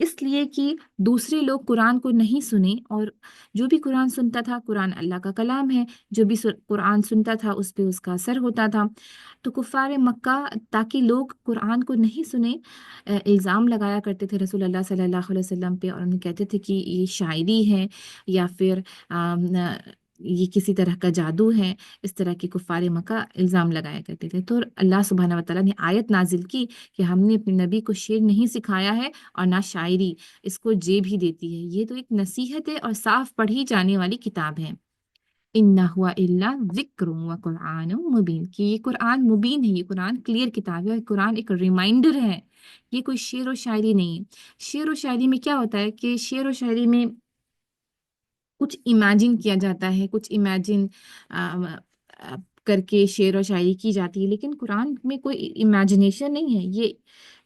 اس لیے کہ دوسرے لوگ قرآن کو نہیں سنیں، اور جو بھی قرآن سنتا تھا، قرآن اللہ کا کلام ہے، جو بھی قرآن سنتا تھا اس پہ اس کا اثر ہوتا تھا، تو کفار مکہ تاکہ لوگ قرآن کو نہیں سنیں الزام لگایا کرتے تھے رسول اللہ صلی اللہ علیہ وسلم پہ، اور انہیں کہتے تھے کہ یہ شاعری ہے یا پھر یہ کسی طرح کا جادو ہے، اس طرح کے کفار مکہ الزام لگایا کرتے تھے۔ تو اللہ سبحانہ و تعالیٰ نے آیت نازل کی کہ ہم نے اپنے نبی کو شعر نہیں سکھایا ہے اور نہ شاعری، اس کو جیب ہی دیتی ہے، یہ تو ایک نصیحت ہے اور صاف پڑھی جانے والی کتاب ہے۔ اِنَّ هُوَ إِلَّا ذِکْرٌ وَقُرْآنٌ مُبِینٌ، کہ یہ قرآن مبین ہے، یہ قرآن کلیئر کتاب ہے، اور قرآن ایک ریمائنڈر ہے، یہ کوئی شعر و شاعری نہیں ہے۔ شعر و شاعری میں کیا ہوتا ہے کہ شعر و شاعری میں کچھ امیجن کیا جاتا ہے، کچھ امیجن کر کے شعر و شاعری کی جاتی ہے، لیکن قرآن میں کوئی امیجنیشن نہیں ہے، یہ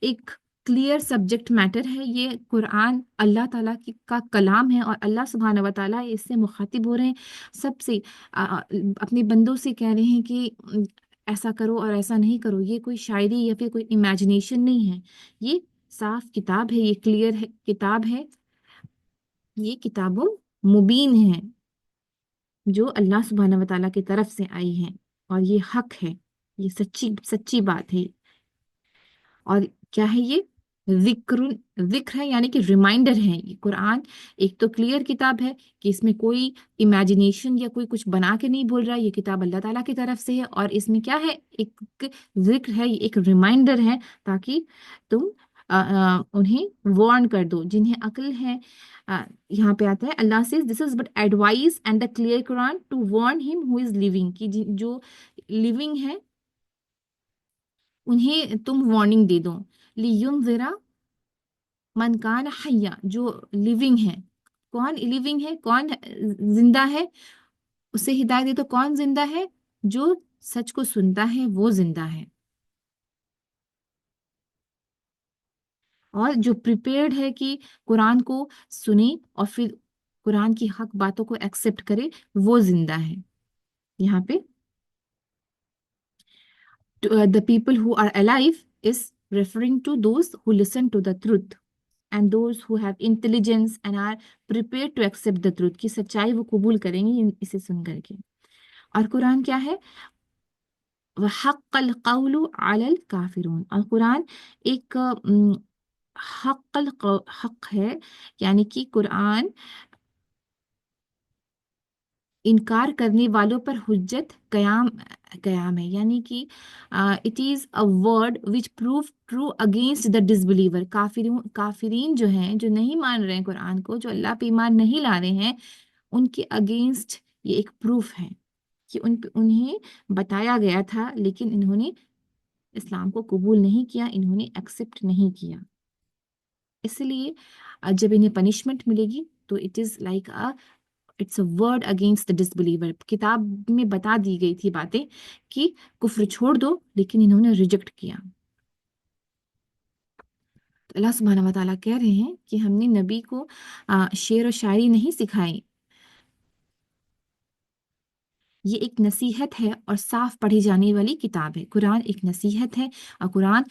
ایک کلیئر سبجیکٹ میٹر ہے، یہ قرآن اللہ تعالیٰ کا کلام ہے، اور اللہ سبحانہ و تعالیٰ اس سے مخاطب ہو رہے ہیں، سب سے اپنے بندوں سے کہہ رہے ہیں کہ ایسا کرو اور ایسا نہیں کرو، یہ کوئی شاعری یا پھر کوئی امیجنیشن نہیں ہے، یہ صاف کتاب ہے، یہ کلیئر ہے کتاب ہے، یہ کتاب مبین ہے جو اللہ سبحانہ و تعالیٰ کی طرف سے آئی ہیں، اور یہ حق ہے، یہ سچی بات ہے، اور کیا ہے یہ ذکر، ذکر ہے یعنی کہ ریمائنڈر ہے۔ یہ قرآن ایک تو کلیئر کتاب ہے کہ اس میں کوئی امیجنیشن یا کوئی کچھ بنا کے نہیں بول رہا، یہ کتاب اللہ تعالیٰ کی طرف سے ہے، اور اس میں کیا ہے، ایک ذکر ہے، ایک ریمائنڈر ہے، تاکہ تم انہیں وارن کر دو جنہیں عقل ہے۔ یہاں پہ آتا ہے اللہ سے this is but advice and the clear Quran to warn him who is living, کہ جو لیونگ ہے انہیں تم وارننگ دے دو، لِيُنذِرَ من کان حیا، جو لیونگ ہے، کون لیونگ ہے، کون زندہ ہے، اسے ہدایت دے، تو کون زندہ ہے، جو سچ کو سنتا ہے وہ زندہ ہے، اور جو پریپیئرڈ ہے کہ قرآن کو سنے اور پھر قرآن کی حق باتوں کو ایکسیپٹ کرے، وہ زندہ ہے۔ یہاں پہ the people who are alive is referring to those who listen to the truth and those who have intelligence and are prepared to accept the truth، کی سچائی وہ قبول کریں گے اسے سن کر کے۔ اور قرآن کیا ہے، وَحَقَّ الْقَوْلُ عَلَى الْكَافِرُونَ، اور قرآن ایک حق ہے، یعنی کہ قرآن انکار کرنے والوں پر حجت قیام ہے، یعنی کہ it is a word which prove true against the disbeliever, کافرین جو ہیں، جو نہیں مان رہے ہیں قرآن کو، جو اللہ پہ ایمان نہیں لا رہے ہیں، ان کے اگینسٹ یہ ایک پروف ہے کہ انہیں بتایا گیا تھا لیکن انہوں نے اسلام کو قبول نہیں کیا، انہوں نے ایکسیپٹ نہیں کیا، اس لیے جب انہیں پنشمنٹ ملے گی تو it is like it's a word against the disbeliever. کتاب میں بتا دی گئی تھی باتیں کہ کفر چھوڑ دو، لیکن انہوں نے ریجیکٹ کیا۔ تو اللہ سبحانہ و تعالیٰ کہہ رہے ہیں کہ ہم نے نبی کو شعر و شاعری نہیں سکھائی، یہ ایک نصیحت ہے اور صاف پڑھی جانے والی کتاب ہے۔ قرآن ایک نصیحت ہے، اور قرآن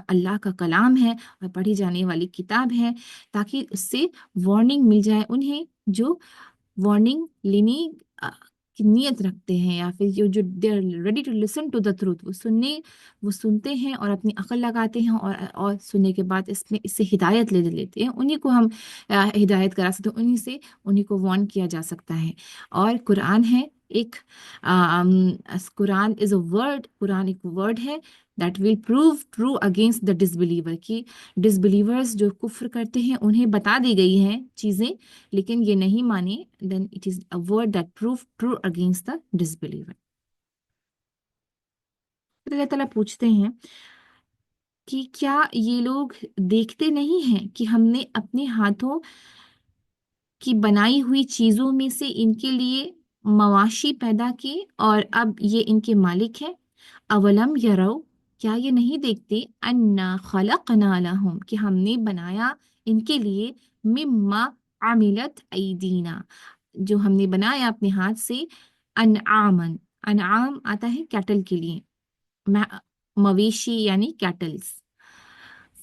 اللہ کا کلام ہے اور پڑھی جانے والی کتاب ہے، تاکہ اس سے وارننگ مل جائے انہیں جو وارننگ لینے کی نیت رکھتے ہیں، یا پھر جو they are ready to listen to the truth, وہ سنتے ہیں اور اپنی عقل لگاتے ہیں، اور سننے کے بعد اس سے ہدایت لے لیتے ہیں، انہیں کو ہم ہدایت کرا سکتے ہیں، انہیں کو وارن کیا جا سکتا ہے۔ اور قرآن ہے ایک قرآن از اے ورڈ، قرآن ایک ورڈ ہے that will prove true against the ڈسبلیور، کہ ڈسبلیورز جو کفر کرتے ہیں انہیں بتا دی گئی ہیں چیزیں لیکن یہ نہیں مانے، then it is a word that prove true against the disbeliever. پھر اللہ تعالیٰ پوچھتے ہیں کہ کیا یہ لوگ دیکھتے نہیں ہیں کہ ہم نے اپنے ہاتھوں کی بنائی ہوئی چیزوں میں سے ان کے لیے مواشی پیدا کی اور اب یہ ان کے مالک ہیں؟ اولم یرو، کیا یہ نہیں دیکھتے، انا خلقنا لہم، کہ ہم نے بنایا ان کے لیے، مما عملت ایدینا، جو ہم نے بنایا اپنے ہاتھ سے، انعامن، انعام آتا ہے کیٹل کے لیے، مویشی یعنی cattles,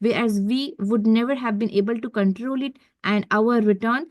whereas we would never have been able to control it, and our return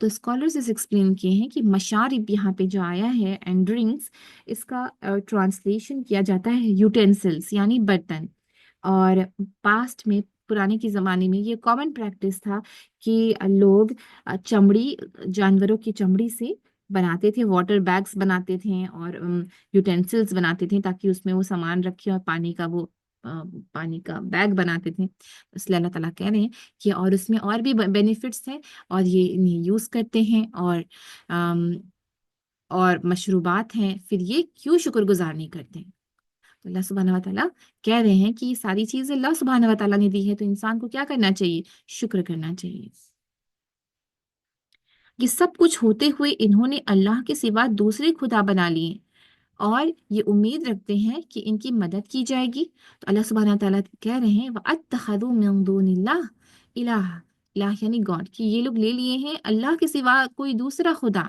تو اسکالرز اس ایکسپلین کیے ہیں کہ مشارب یہاں پہ جو آیا ہے اینڈ ڈرنکس، اس کا ٹرانسلیشن کیا جاتا ہے یوٹینسلس یعنی برتن. اور پاسٹ میں، پرانے کے زمانے میں یہ کامن پریکٹس تھا کہ لوگ چمڑی، جانوروں کی چمڑی سے بناتے تھے، واٹر بیگس بناتے تھے اور یوٹینسلس بناتے تھے تاکہ اس میں وہ سامان رکھے، اور پانی کا وہ پانی کا بیگ بناتے تھے. اس لیے اللہ تعالیٰ کہہ رہے ہیں کہ اور اس میں اور بھی بینیفٹس ہیں اور یہ انہیں یوز کرتے ہیں آم، اور مشروبات ہیں، پھر یہ کیوں شکر گزار نہیں کرتے ہیں؟ تو اللہ سبحانہ و تعالیٰ کہہ رہے ہیں کہ یہ ساری چیزیں اللہ سبحانہ و تعالیٰ نے دی ہے، تو انسان کو کیا کرنا چاہیے؟ شکر کرنا چاہیے. یہ سب کچھ ہوتے ہوئے انہوں نے اللہ کے سوا دوسرے خدا بنا لیے اور یہ امید رکھتے ہیں کہ ان کی مدد کی جائے گی. تو اللہ سبحانہ و تعالیٰ کہہ رہے ہیں وَأَتَّخَذُوا مِن دُونِ اللَّهِ الہ، الہ یعنی گاڈ، کہ یہ لوگ لے لیے ہیں اللہ کے سوا کوئی دوسرا خدا.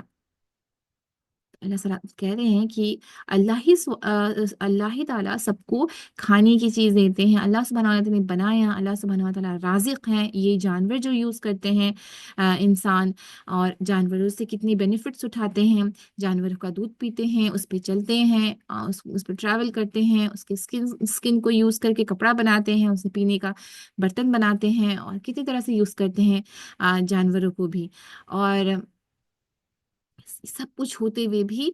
اللہ تعالیٰ کہہ رہے ہیں کہ اللہ ہی تعالیٰ سب کو کھانے کی چیز دیتے ہیں. اللہ سبحانہ و تعالیٰ نے بنایا، اللہ سبحانہ و تعالیٰ رازق ہیں. یہ جانور جو یوز کرتے ہیں انسان، اور جانوروں سے کتنی بینیفٹس اٹھاتے ہیں. جانوروں کا دودھ پیتے ہیں، اس پہ چلتے ہیں، اس پہ ٹریول کرتے ہیں، اس کے اسکن کو یوز کر کے کپڑا بناتے ہیں، اسے پینے کا برتن بناتے ہیں، اور کتنی طرح سے یوز کرتے ہیں جانوروں کو بھی. اور سب کچھ ہوتے ہوئے بھی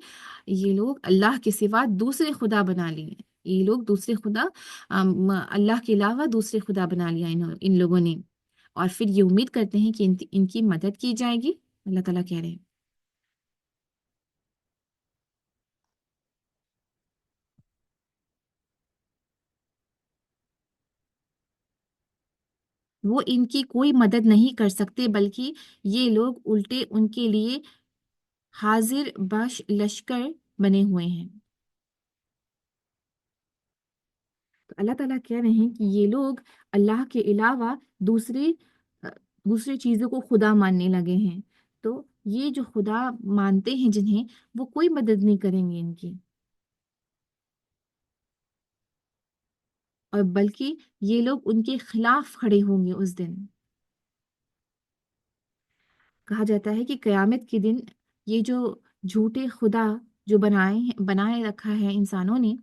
یہ لوگ اللہ کے سوا دوسرے خدا بنا لیے. یہ لوگ دوسرے خدا، اللہ کے علاوہ دوسرے خدا بنا لیا ان لوگوں نے، اور پھر یہ امید کرتے ہیں کہ ان کی مدد کی جائے گی. اللہ تعالیٰ کہہ رہے ہیں وہ ان کی کوئی مدد نہیں کر سکتے، بلکہ یہ لوگ الٹے ان کے لیے حاضر باش لشکر بنے ہوئے ہیں. تو اللہ تعالیٰ کہہ رہے ہیں کہ یہ لوگ اللہ کے علاوہ دوسرے دوسری چیزوں کو خدا ماننے لگے ہیں. تو یہ جو خدا مانتے ہیں جنہیں، وہ کوئی مدد نہیں کریں گے ان کی، اور بلکہ یہ لوگ ان کے خلاف کھڑے ہوں گے اس دن. کہا جاتا ہے کہ قیامت کے دن یہ جو جھوٹے خدا جو بنائے رکھا ہے انسانوں نے،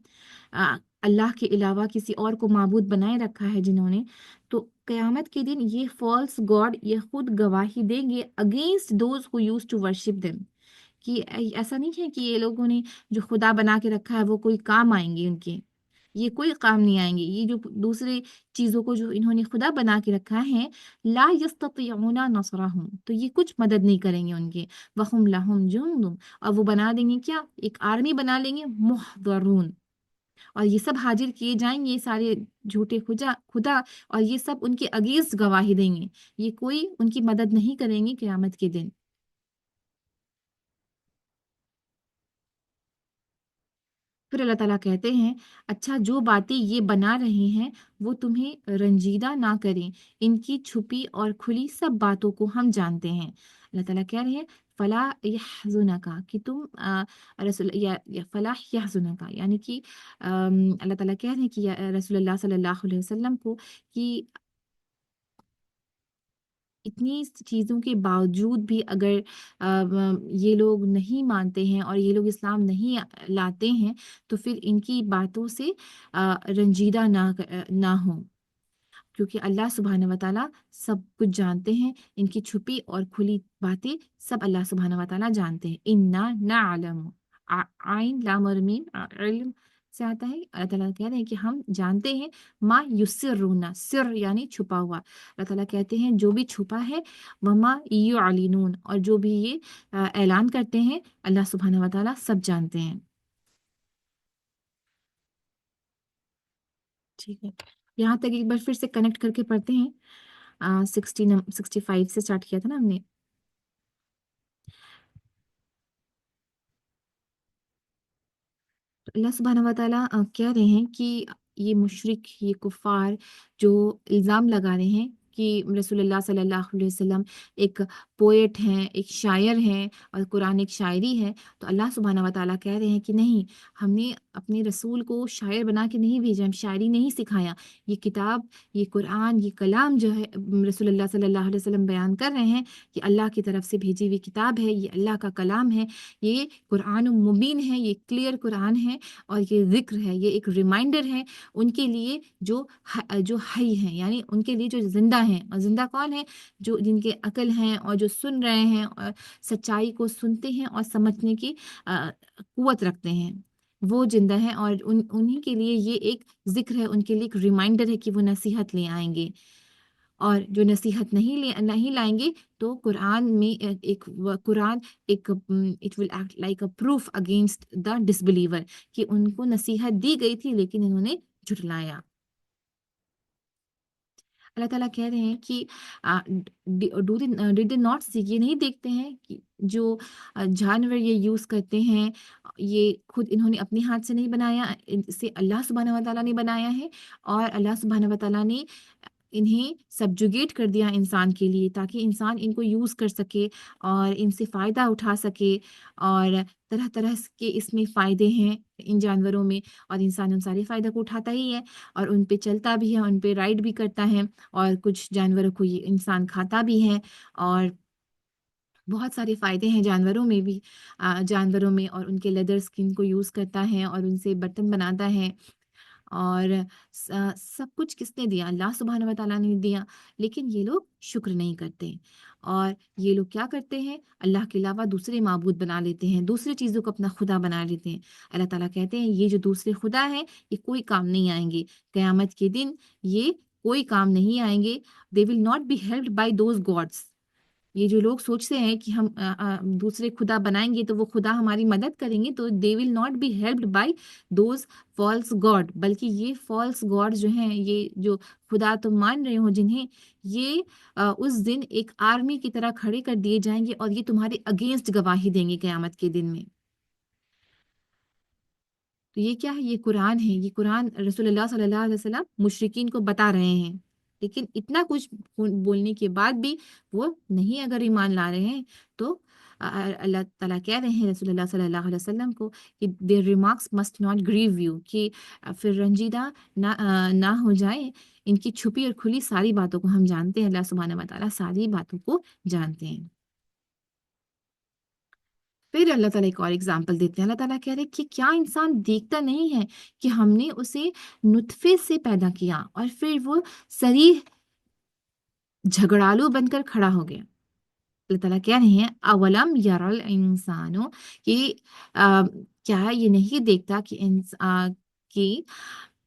آ، اللہ کے علاوہ کسی اور کو معبود بنائے رکھا ہے جنہوں نے، تو قیامت کے دن یہ فالس گاڈ یہ خود گواہی دیں گے against those who used to worship them, کہ ایسا نہیں ہے کہ یہ لوگوں نے جو خدا بنا کے رکھا ہے وہ کوئی کام آئیں گے ان کے. یہ کوئی کام نہیں آئیں گے. یہ جو دوسرے چیزوں کو جو انہوں نے خدا بنا کے رکھا ہے، لا یستطیعون نصرہم، تو یہ کچھ مدد نہیں کریں گے ان کے. وہم لہم جند، اور وہ بنا دیں گے کیا؟ ایک آرمی بنا لیں گے، محضرون، اور یہ سب حاضر کیے جائیں گے، یہ سارے جھوٹے خدا، اور یہ سب ان کے اگینسٹ گواہی دیں گے. یہ کوئی ان کی مدد نہیں کریں گے قیامت کے دن. پھر اللہ تعالیٰ کہتے ہیں اچھا جو باتیں یہ بنا رہے ہیں وہ تمہیں رنجیدہ نہ کریں، ان کی چھپی اور کھلی سب باتوں کو ہم جانتے ہیں. اللہ تعالیٰ کہہ رہے ہیں فلا یحزنک، کہ تم رسول یا فلا یحزنک، یعنی کہ اللہ تعالیٰ کہہ رہے ہیں کہ یا رسول اللہ صلی اللہ علیہ وسلم کو کہ اتنی چیزوں کے باوجود بھی اگر یہ لوگ نہیں مانتے ہیں اور یہ لوگ اسلام نہیں لاتے ہیں، تو پھر ان کی باتوں سے رنجیدہ نہ ہوں، کیونکہ اللہ سبحانہ و تعالیٰ سب کچھ جانتے ہیں. ان کی چھپی اور کھلی باتیں سب اللہ سبحانہ و تعالیٰ جانتے ہیں. انا نعلم، عین لام اور میم علم سے آتا ہے. اللہ تعالیٰ کہہ رہے ہیں کہ ہم جانتے ہیں ما یسرون، سر یعنی چھپا ہوا. اللہ تعالیٰ کہتے ہیں جو بھی چھپا ہے، وما یعلنون، اور جو بھی یہ اعلان کرتے ہیں، اللہ سبحانہ و تعالیٰ سب جانتے ہیں. ٹھیک ہے، یہاں تک ایک بار پھر سے کنیکٹ کر کے پڑھتے ہیں. 65 سے اسٹارٹ کیا تھا نا ہم نے. اللہ سبحانہ و تعالیٰ کہہ رہے ہیں کہ یہ مشرک، یہ کفار جو الزام لگا رہے ہیں کہ رسول اللہ صلی اللہ علیہ وسلم ایک پوئٹ ہیں، ایک شاعر ہیں، اور قرآن ایک شاعری ہے، تو اللہ سبحانہ و تعالیٰ کہہ رہے ہیں کہ نہیں، ہم نے اپنے رسول کو شاعر بنا کے نہیں بھیجا، شاعری نہیں سکھایا. یہ کتاب، یہ قرآن، یہ کلام جو ہے رسول اللہ صلی اللہ علیہ وسلم بیان کر رہے ہیں، یہ اللہ کی طرف سے بھیجی ہوئی کتاب ہے، یہ اللہ کا کلام ہے، یہ قرآن مبین ہے، یہ کلیئر قرآن ہے، اور یہ ذکر ہے، یہ ایک ریمائنڈر ہے ان کے لیے جو حی ہیں، یعنی ان کے لیے جو زندہ ہیں. اور زندہ کون ہے؟ جو جن کے عقل ہیں اور جو سن رہے ہیں اور سچائی کو سنتے ہیں اور سمجھنے کی قوت رکھتے ہیں، وہ زندہ ہیں. اور انہی کے لیے یہ ایک ذکر ہے، ان کے لیے ایک ریمائنڈر ہے کہ وہ نصیحت لے آئیں گے. اور جو نصیحت نہیں لائیں گے تو قرآن میں قرآن ایک it will act like a proof against the ڈسبلیور، کہ ان کو نصیحت دی گئی تھی لیکن انہوں نے جھٹلایا. اللہ تعالیٰ کہہ رہے ہیں کہ ڈڈ دے ناٹ سی، یہ نہیں دیکھتے ہیں کہ جو جانور یہ یوز کرتے ہیں، یہ خود انہوں نے اپنے ہاتھ سے نہیں بنایا، اسے اللہ سبحانہ و تعالیٰ نے بنایا ہے. اور اللہ سبحانہ و تعالیٰ نے انہیں سبجوگیٹ کر دیا انسان کے لیے، تاکہ انسان ان کو یوز کر سکے اور ان سے فائدہ اٹھا سکے. اور طرح طرح کے اس میں فائدے ہیں ان جانوروں میں، اور انسان ان سارے فائدہ کو اٹھاتا ہی ہے، اور ان پہ چلتا بھی ہے، ان پہ رائڈ بھی کرتا ہے. اور کچھ جانوروں کو یہ انسان کھاتا بھی ہے. اور بہت سارے فائدے ہیں جانوروں میں بھی، جانوروں میں. اور ان کے لیدر اسکن کو یوز کرتا ہے اور ان سے برتن بناتا ہے. اور سب کچھ کس نے دیا؟ اللہ سبحانہ و تعالیٰ نے دیا. لیکن یہ لوگ شکر نہیں کرتے، اور یہ لوگ کیا کرتے ہیں؟ اللہ کے علاوہ دوسرے معبود بنا لیتے ہیں، دوسری چیزوں کو اپنا خدا بنا لیتے ہیں. اللہ تعالیٰ کہتے ہیں یہ جو دوسرے خدا ہیں یہ کوئی کام نہیں آئیں گے قیامت کے دن، یہ کوئی کام نہیں آئیں گے. They will not be helped by those gods. یہ جو لوگ سوچتے ہیں کہ ہم دوسرے خدا بنائیں گے تو وہ خدا ہماری مدد کریں گے، تو they will not be helped by those false god. بلکہ یہ فالس گاڈ جو ہیں، یہ جو خدا تم مان رہے ہو جنہیں، یہ اس دن ایک آرمی کی طرح کھڑے کر دیے جائیں گے، اور یہ تمہارے اگینسٹ گواہی دیں گے قیامت کے دن میں. تو یہ کیا ہے؟ یہ قرآن ہے. یہ قرآن رسول اللہ صلی اللہ علیہ وسلم مشرکین کو بتا رہے ہیں. لیکن اتنا کچھ بولنے کے بعد بھی وہ نہیں اگر ایمان لا رہے ہیں، تو اللہ تعالیٰ کہہ رہے ہیں رسول اللہ صلی اللہ علیہ وسلم کو کہ their remarks must not grieve you، کہ پھر رنجیدہ نہ ہو جائے. ان کی چھپی اور کھلی ساری باتوں کو ہم جانتے ہیں، اللہ سبحانہ و تعالیٰ ساری باتوں کو جانتے ہیں. پھر اللہ تعالیٰ ایک اور اگزامپل دیتے ہیں. اللہ تعالیٰ کہہ رہے کہ کیا انسان دیکھتا نہیں ہے کہ ہم نے اسے نطفے سے پیدا کیا اور پھر وہ صریح جھگڑالو بن کر کھڑا ہو گیا. اللہ تعالیٰ کہہ رہے ہیں اولم یر الانسان، کہ کیا یہ نہیں دیکھتا کہ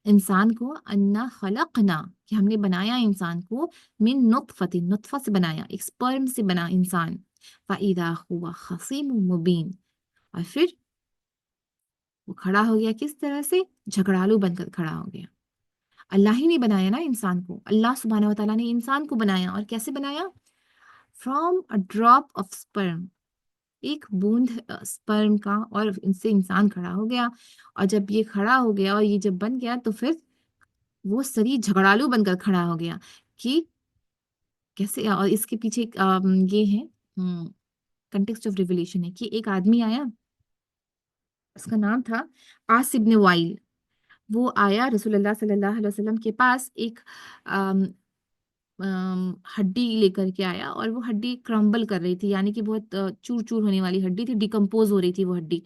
انسان کو انا خلقنا، کہ ہم نے بنایا انسان کو من نطفت، نطفہ سے بنایا، ایک سپرم سے بنا انسان. فَإِذَا هُوَ خَصِيمٌ مُبِينٌ، اور پھر وہ کھڑا ہو گیا کس طرح سے؟ جھگڑالو بن کر کھڑا ہو گیا. اللہ ہی نے بنایا نا انسان کو، اللہ سبحانہ و تعالیٰ نے انسان کو بنایا. اور کیسے بنایا؟ From a drop of sperm, ایک بوند سپرم کا، اور ان سے انسان کھڑا ہو گیا. اور جب یہ کھڑا ہو گیا اور یہ جب بن گیا تو پھر وہ سری جھگڑالو بن کر کھڑا ہو گیا. کہ کیسے؟ اور اس کے پیچھے یہ ہے کنٹیکسٹ آف ریولیشن ہے کہ ایک آدمی آیا، اس کا نام تھا عاص ابن وائل. وہ آیا رسول اللہ صلی اللہ علیہ وسلم کے پاس، ایک ہڈی لے کر کے آیا، اور وہ ہڈی کرمبل کر رہی تھی، یعنی کہ بہت چور چور ہونے والی ہڈی تھی، ڈیکمپوز ہو رہی تھی وہ ہڈی.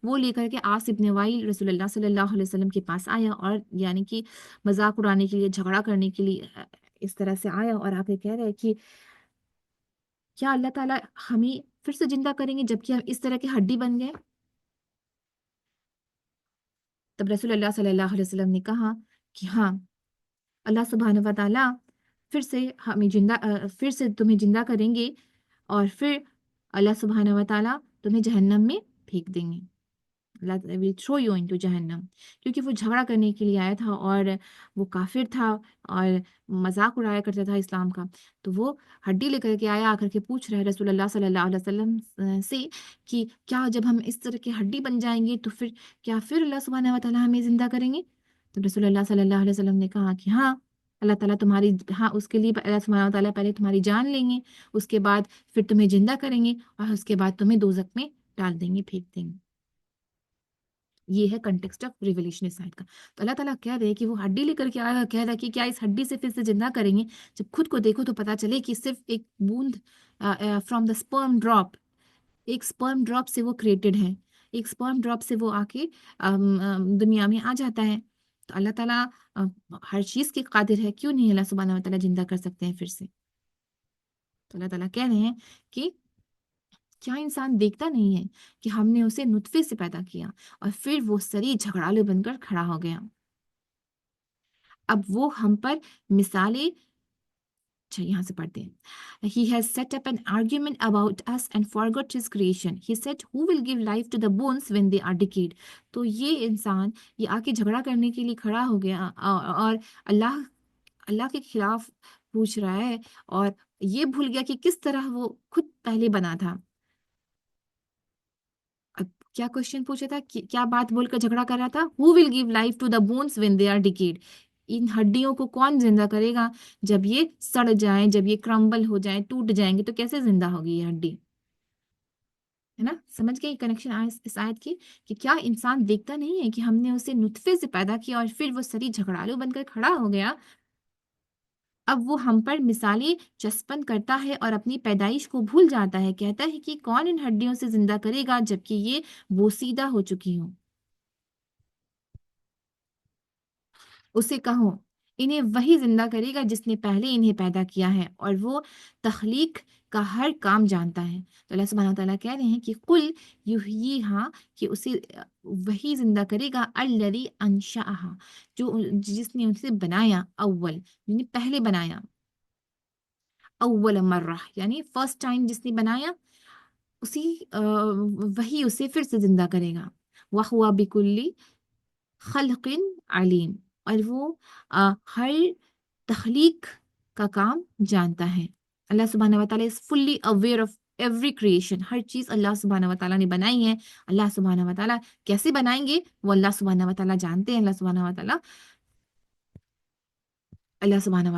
وہ لے کر کے عاص ابن وائل رسول اللہ صلی اللہ علیہ وسلم کے پاس آیا، اور یعنی کہ مذاق اڑانے کے لیے، جھگڑا کرنے کے لیے اس طرح سے آیا، اور آ کے کہہ رہے کہ کیا اللہ تعالیٰ ہمیں پھر سے زندہ کریں گے جبکہ ہم اس طرح کے ہڈی بن گئے؟ تب رسول اللہ صلی اللہ علیہ وسلم نے کہا کہ ہاں، اللہ سبحانہ و تعالیٰ پھر سے پھر سے تمہیں زندہ کریں گے، اور پھر اللہ سبحانہ و تعالیٰ تمہیں جہنم میں پھینک دیں گے. اللہ will throw you into جہنم. کیونکہ وہ جھگڑا کرنے کے لیے آیا تھا، اور وہ کافر تھا اور مذاق اڑایا کرتا تھا اسلام کا. تو وہ ہڈی لے کر کے آیا، آ کر کے پوچھ رہے رسول اللہ صلی اللہ علیہ وسلم سے کہ کیا جب ہم اس طرح کی ہڈی بن جائیں گے تو پھر اللہ سبحانہ و تعالیٰ ہمیں زندہ کریں گے؟ تو رسول اللہ صلی اللہ علیہ وسلم نے کہا کہ ہاں، اللہ تعالیٰ اس کے لیے اللہ سبحانہ و تعالیٰ پہلے تمہاری جان لیں گے، اس کے بعد پھر تمہیں زندہ کریں گے، اور اس کے بعد تمہیں دوزخ میں ڈال دیں گے، پھینک دیں گے. یہ ہے کنٹیکسٹ آف ریولیشن اس آیت کا. تو اللہ تعالیٰ کہہ رہے ہیں کہ وہ ہڈی لے کر کے آیا، کہہ رہا ہے کہ کیا اس ہڈی سے پھر سے زندہ کریں گے؟ جب خود کو دیکھو تو پتا چلے کہ صرف ایک بوند فرام دا اسپرم ڈراپ، ایک اسپرم ڈراپ سے وہ کریٹڈ ہے، ایک اسپرم ڈراپ سے وہ آ کے دنیا میں آ جاتا ہے. تو اللہ تعالیٰ ہر چیز کے قادر ہے، کیوں نہیں اللہ سبحانہ و تعالیٰ زندہ کر سکتے ہیں پھر سے؟ تو اللہ تعالیٰ کہہ رہے ہیں کہ کیا انسان دیکھتا نہیں ہے کہ ہم نے اسے نطفے سے پیدا کیا اور پھر وہ سری جھگڑالو بن کر کھڑا ہو گیا. اب وہ ہم پر مثالیں، اچھا یہاں سے پڑھتے ہیں. He has set up an argument about us and forgot his creation. He said, who will give life to the bones when they are decayed? تو یہ انسان یہ آ کے جھگڑا کرنے کے لیے کھڑا ہو گیا اور اللہ اللہ کے خلاف پوچھ رہا ہے، اور یہ بھول گیا کہ کس طرح وہ خود پہلے بنا تھا. اب کیا کوشچن پوچھا تھا، کیا بات بول کر جھگڑا کر رہا تھا؟ Who will give life to the bones when they are decayed? ان ہڈیوں کو کون زندہ کرے گا جب یہ سڑ جائیں، جب یہ کرمبل ہو جائیں، ٹوٹ جائیں گے تو کیسے زندہ ہوگی یہ ہڈی؟ ہے نا؟ سمجھ گئے کنیکشن اس آیت کی کہ کیا انسان دیکھتا نہیں ہے کہ ہم نے اسے نطفے سے پیدا کیا اور پھر وہ سری جھگڑالو بن کر کھڑا ہو گیا. اب وہ ہم پر مثالیں چسپن کرتا ہے اور اپنی پیدائش کو بھول جاتا ہے. کہتا ہے کہ کون ان ہڈیوں سے زندہ کرے گا جبکہ یہ بوسیدہ ہو چکی ہوں. اسے کہو انہیں وہی زندہ کرے گا جس نے پہلے انہیں پیدا کیا ہے اور وہ تخلیق کا ہر کام جانتا ہے. تو اللہ سبحانہ تعالیٰ کہہ رہے ہیں کہ قل یحییہا، کہ اسے وہی زندہ کرے گا، الذی انشأہا، جو جس نے اسے بنایا، اول یعنی پہلے بنایا، اول مرہ یعنی فرسٹ ٹائم جس نے بنایا اسی وہی اسے پھر سے زندہ کرے گا. وَهُوَ بِكُلِّ خلق علیم، اور وہ ہر تخلیق کا کام جانتا ہے. اللہ سبحانہ و تعالیٰ is fully aware of every creation. ہر چیز اللہ سبحانہ و تعالیٰ نے بنائی ہے. اللہ سبحانہ و تعالیٰ کیسے بنائیں گے وہ اللہ سبحانہ و تعالیٰ جانتے ہیں. اللہ سبحانہ و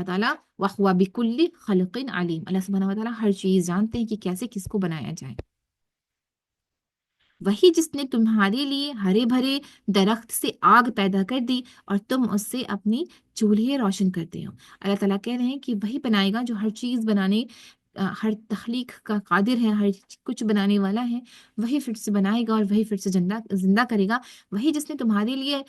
تعالیٰ وَهُوَ بِكُلِّ خلق علیم، اللہ سبحانہ و تعالیٰ ہر چیز جانتے ہیں کہ کیسے کس کو بنایا جائے. وہی جس نے تمہارے لیے ہرے بھرے درخت سے آگ پیدا کر دی اور تم اس سے اپنی چولہے روشن کرتے ہو. اللہ تعالیٰ کہہ رہے ہیں کہ وہی بنائے گا جو ہر چیز بنانے، ہر تخلیق کا قادر ہے، ہر کچھ بنانے والا ہے. وہی پھر سے بنائے گا اور وہی پھر سے زندہ کرے گا. وہی جس نے تمہارے لیے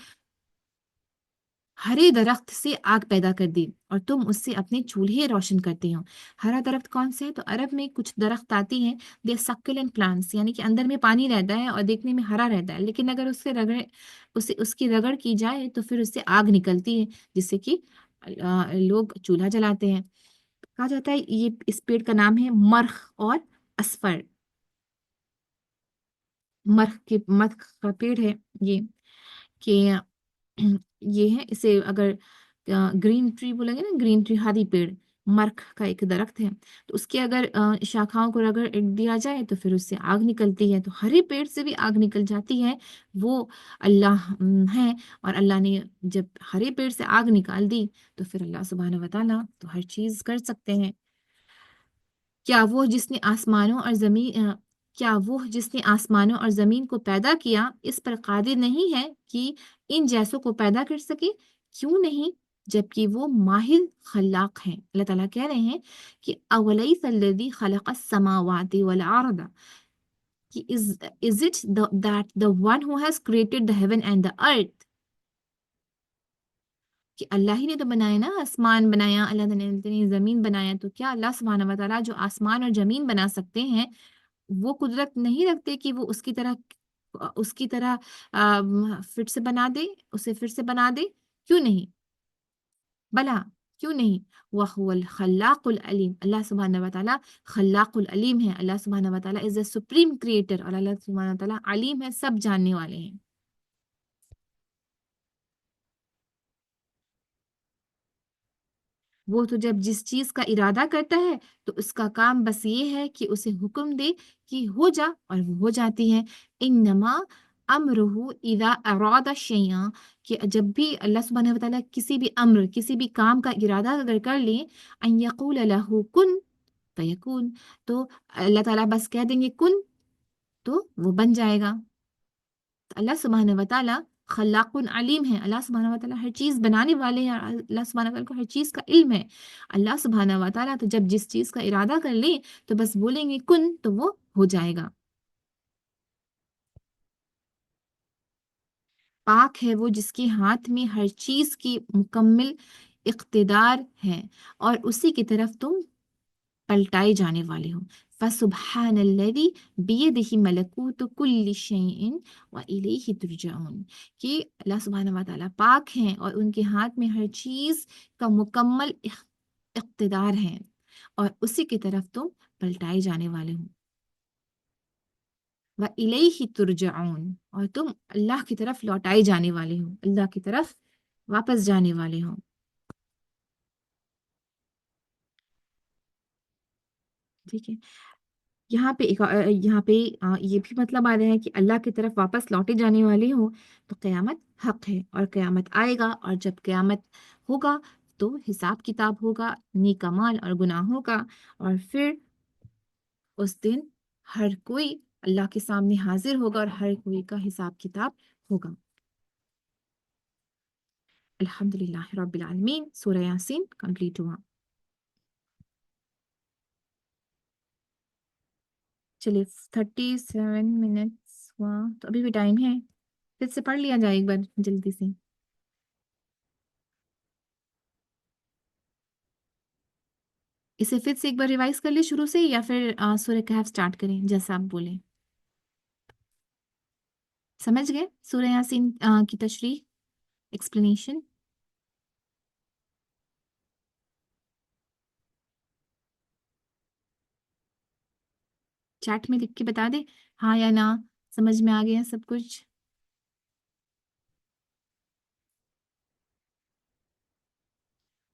ہرے درخت سے آگ پیدا کر دی اور تم اس سے اپنے چولہے روشن کرتے ہو. ہرا درخت کون سے ہے؟ تو عرب میں کچھ درخت آتی ہیں، دے سکلنٹ پلانٹس، یعنی کہ اندر میں پانی رہتا ہے اور دیکھنے میں ہرا رہتا ہے، لیکن اگر اس کی رگڑ کی جائے تو پھر اس سے آگ نکلتی ہے جس سے کہ لوگ چولہا جلاتے ہیں. کہا جاتا ہے یہ اس پیڑ کا نام ہے مرخ اور اسفر. مرخ کا پیڑ ہے یہ، کہ یہ ہے، اسے اگر گرین ٹری بولیں گے نا، گرین ٹری ہری پیڑ، مرخ کا ایک درخت ہے، تو اس کے اگر شاخاؤں کو رگڑ دیا جائے تو پھر اس سے آگ نکلتی ہے. تو ہرے پیڑ سے بھی آگ نکل جاتی ہے. وہ اللہ ہے، اور اللہ نے جب ہرے پیڑ سے آگ نکال دی تو پھر اللہ سبحانہ و تعالیٰ تو ہر چیز کر سکتے ہیں. کیا وہ جس نے آسمانوں اور زمین کو پیدا کیا اس پر قادر نہیں ہے کہ ان جیسوں کو پیدا کر سکے؟ کیوں نہیں، جبکہ وہ ماہر خلاق ہیں. اللہ تعالیٰ کہہ رہے ہیں کہ اولیس الذی خلق السماوات والارض، کہ is it that the one who has created the heaven and the earth، کہ اللہ ہی نے تو بنایا نا، آسمان بنایا، اللہ تعالیٰ نے زمین بنایا. تو کیا اللہ سبحانہ و تعالیٰ جو آسمان اور زمین بنا سکتے ہیں وہ قدرت نہیں رکھتے کہ وہ اس کی طرح پھر سے بنا دے، اسے پھر سے بنا دے؟ کیوں نہیں؟ بلا کیوں نہیں. وَهُوَ الْخَلَّاقُ الْعَلِيمُ، اللہ سبحانہ و تعالیٰ خلاق العلیم ہے. اللہ سبحانہ و تعالیٰ از اے سپریم کریٹر، اور اللہ سبحانہ و تعالیٰ علیم ہے، سب جاننے والے ہیں. وہ تو جب جس چیز کا ارادہ کرتا ہے تو اس کا کام بس یہ ہے کہ اسے حکم دے کہ ہو جا، اور وہ ہو جاتی ہے. انما امرہ اذا اراد شیئا، کہ جب بھی اللہ سبحانہ و تعالیٰ کسی بھی امر، کسی بھی کام کا ارادہ اگر کر لیں، ان یقول لہ کن فیکون، تو اللہ تعالیٰ بس کہہ دیں گے کن تو وہ بن جائے گا. اللہ سبحانہ و تعالیٰ خلاق علیم ہے، اللہ سبحانہ و تعالیٰ ہر چیز بنانے والے ہیں، اور اللہ سبحانہ و تعالیٰ کو ہر چیز کا علم ہے۔ اللہ سبحانہ و تعالیٰ تو جب جس چیز کا ارادہ کر لیں تو بس بولیں گے کن تو وہ ہو جائے گا۔ پاک ہے وہ جس کے ہاتھ میں ہر چیز کی مکمل اقتدار ہے، اور اسی کی طرف تم پلٹائے جانے والے ہوں۔ فَسُبْحَانَ الَّذِي بِيَدِهِ مَلَكُوتُ كُلِّ شَيْءٍ وَإِلَيْهِ تُرْجَعُونَ، کہ اللہ سبحانہ و تعالیٰ پاک ہیں اور ان کے ہاتھ میں ہر چیز کا مکمل اقتدار ہے، اور اسی کی طرف تم پلٹائے جانے والے ہوں۔ وَإِلَيْهِ تُرْجَعُونَ، اور تم اللہ کی طرف لوٹائے جانے والے ہوں، اللہ کی طرف واپس جانے والے ہوں۔ ٹھیک ہے، یہاں پہ یہ بھی مطلب آ رہا ہے کہ اللہ کی طرف واپس لوٹے جانے والے ہوں تو قیامت حق ہے، اور قیامت آئے گا، اور جب قیامت ہوگا تو حساب کتاب ہوگا نیک اعمال اور گناہوں کا، اور پھر اس دن ہر کوئی اللہ کے سامنے حاضر ہوگا اور ہر کوئی کا حساب کتاب ہوگا۔ الحمدللہ رب العالمین، سورہ یاسین کمپلیٹ ہوا۔ چلیے 37 منٹس ہوا تو ابھی بھی ٹائم ہے، پھر سے پڑھ لیا جائے ایک بار جلدی سے۔ اسے پھر سے ایک بار ریوائز کر لیں شروع سے، یا پھر سورہ کہف سٹارٹ کریں جیسا آپ بولیں۔ سمجھ گئے سورہ یاسین کی تشریح، ایکسپلینیشن؟ چیٹ میں لکھ کے بتا دیں ہاں یا نہ، سمجھ میں آ گیا سب کچھ؟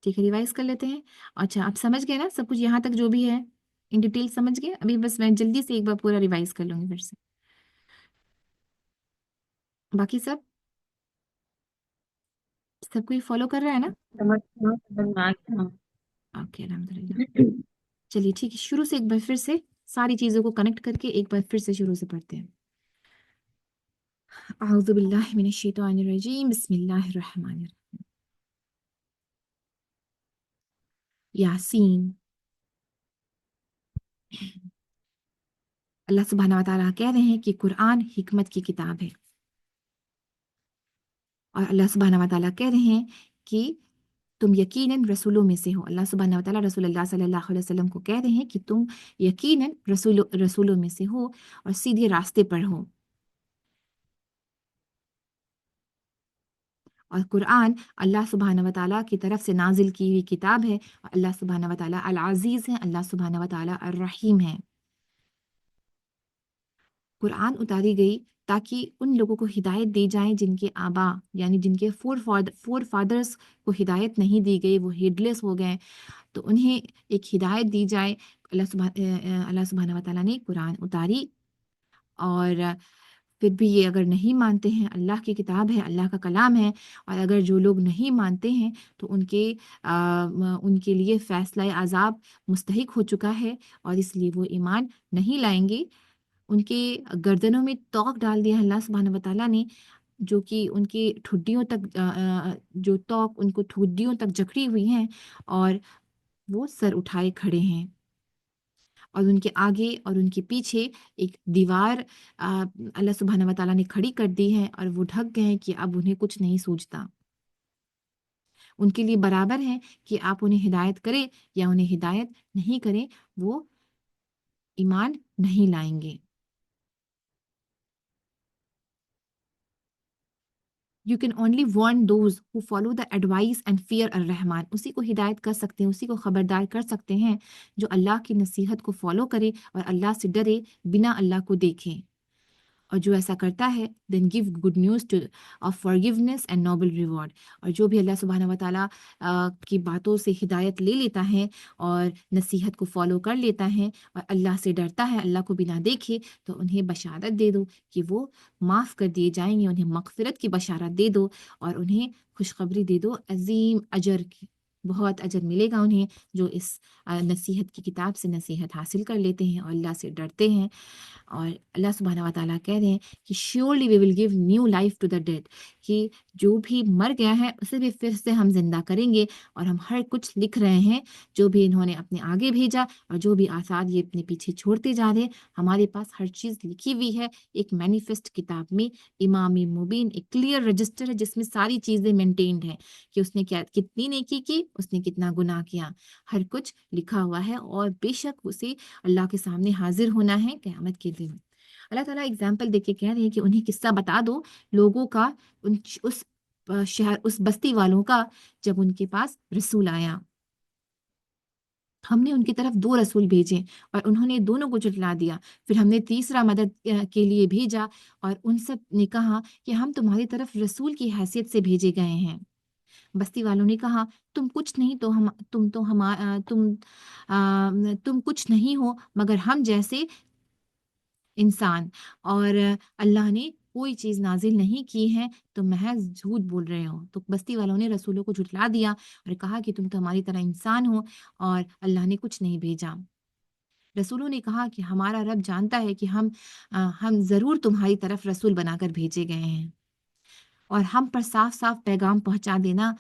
ٹھیک ہے، ریوائز کر لیتے ہیں۔ اچھا آپ سمجھ گئے نا سب کچھ یہاں تک جو بھی ہے ان ڈیٹیل سمجھ گئے؟ ابھی بس میں جلدی سے ایک بار پورا ریوائز کر لوں گی پھر سے۔ باقی سب کوئی فالو کر رہا ہے نا؟ سمجھ میں آ گیا۔ اوکے الحمد للہ۔ چلیے ٹھیک ہے، شروع سے ایک بار پھر سے ساری چیزوں کو کنیکٹ کر کے ایک بار پھر سے شروع سے پڑھتے ہیں۔ اعوذ باللہ من الشیطان الرجیم، بسم اللہ الرحمن الرحیم۔ یاسین، اللہ سبحانہ و تعالیٰ کہہ رہے ہیں کہ قرآن حکمت کی کتاب ہے، اور اللہ سبحانہ و تعالیٰ کہہ رہے ہیں کہ تم یقیناً رسولوں میں سے ہو۔ اللہ سبحانہ و تعالیٰ رسول اللہ صلی اللہ علیہ وسلم کو کہہ رہے ہیں کہ تم یقیناً رسولوں میں سے ہو اور سیدھے راستے پر ہو۔ اور قرآن اللہ سبحانہ و تعالیٰ کی طرف سے نازل کی ہوئی کتاب ہے، اور اللہ سبحانہ و تعالیٰ العزیز ہے، اللہ سبحانہ و تعالیٰ الرحیم ہے۔ قرآن اتاری گئی تاکہ ان لوگوں کو ہدایت دی جائے جن کے آبا یعنی جن کے فور فادرز کو ہدایت نہیں دی گئی، وہ ہیڈلیس ہو گئے، تو انہیں ایک ہدایت دی جائے۔ اللہ سبحانہ و تعالیٰ نے قرآن اتاری، اور پھر بھی یہ اگر نہیں مانتے ہیں، اللہ کی کتاب ہے، اللہ کا کلام ہے، اور اگر جو لوگ نہیں مانتے ہیں تو ان کے لیے فیصلہ عذاب مستحق ہو چکا ہے، اور اس لیے وہ ایمان نہیں لائیں گے۔ ان کے گردنوں میں توق ڈال دیا ہے اللہ سبحانہ و تعالیٰ نے، جو کہ ان کی ٹھڈیوں تک جو توق ان کو ٹھڈیوں تک جکڑی ہوئی ہیں، اور وہ سر اٹھائے کھڑے ہیں، اور ان کے آگے اور ان کے پیچھے ایک دیوار اللہ سبحانہ و تعالیٰ نے کھڑی کر دی ہے، اور وہ ڈھک گئے ہیں کہ اب انہیں کچھ نہیں سوچتا۔ ان کے لیے برابر ہے کہ آپ انہیں ہدایت کریں یا انہیں ہدایت نہیں کریں، وہ ایمان نہیں لائیں گے۔ You can only warn those who follow the advice and fear الرحمن، اسی کو ہدایت کر سکتے ہیں، اسی کو خبردار کر سکتے ہیں جو اللہ کی نصیحت کو فالو کرے اور اللہ سے ڈرے بنا اللہ کو دیکھے، اور جو ایسا کرتا ہے then give good news to of forgiveness and noble reward۔ اور جو بھی اللہ سبحانہ و تعالیٰ کی باتوں سے ہدایت لے لیتا ہے اور نصیحت کو فالو کر لیتا ہے اور اللہ سے ڈرتا ہے اللہ کو بنا دیکھے، تو انہیں بشارت دے دو کہ وہ معاف کر دیے جائیں گے، انہیں مغفرت کی بشارت دے دو، اور انہیں خوشخبری دے دو عظیم اجر کی۔ بہت اجر ملے گا انہیں جو اس نصیحت کی کتاب سے نصیحت حاصل کر لیتے ہیں اور اللہ سے ڈرتے ہیں۔ اور اللہ سبحانہ و تعالیٰ کہہ رہے ہیں کہ surely we will give new life to the dead, کہ جو بھی مر گیا ہے اسے بھی پھر سے ہم زندہ کریں گے، اور ہم ہر کچھ لکھ رہے ہیں جو بھی انہوں نے اپنے آگے بھیجا اور جو بھی آثار یہ اپنے پیچھے چھوڑتے جا رہے ہیں، ہمارے پاس ہر چیز لکھی ہوئی ہے ایک مینیفیسٹ کتاب میں، امام مبین، ایک کلیئر رجسٹر ہے جس میں ساری چیزیں مینٹینڈ ہیں کہ اس نے کیا کتنی نیکی کی، اس نے کتنا گناہ کیا، ہر کچھ لکھا ہوا ہے، اور بے شک اسے اللہ کے سامنے حاضر ہونا ہے قیامت کے دن۔ اللہ تعالیٰ اگزامپل دے کے کہہ رہے ہیں کہ انہیں قصہ بتا دو لوگوں کا، اس شہر، اس بستی والوں کا، جب ان کے پاس رسول آیا، ہم نے ان کی طرف 2 رسول بھیجے اور انہوں نے دونوں کو جھٹلا دیا، پھر ہم نے تیسرا مدد کے لیے بھیجا اور ان سب نے کہا کہ ہم تمہاری طرف رسول کی حیثیت سے بھیجے گئے ہیں۔ بستی والوں نے کہا تم کچھ نہیں تو ہم تم تو ہم تم کچھ نہیں ہو مگر ہم جیسے انسان، اور اللہ نے کوئی چیز نازل نہیں کی ہے، تو محض جھوٹ بول رہے ہو۔ تو بستی والوں نے رسولوں کو جھٹلا دیا اور کہا کہ تم تو ہماری طرح انسان ہو اور اللہ نے کچھ نہیں بھیجا۔ رسولوں نے کہا کہ ہمارا رب جانتا ہے کہ ہم ضرور تمہاری طرف رسول بنا کر بھیجے گئے ہیں، اور ہم پر صاف صاف پیغام پہنچا دینا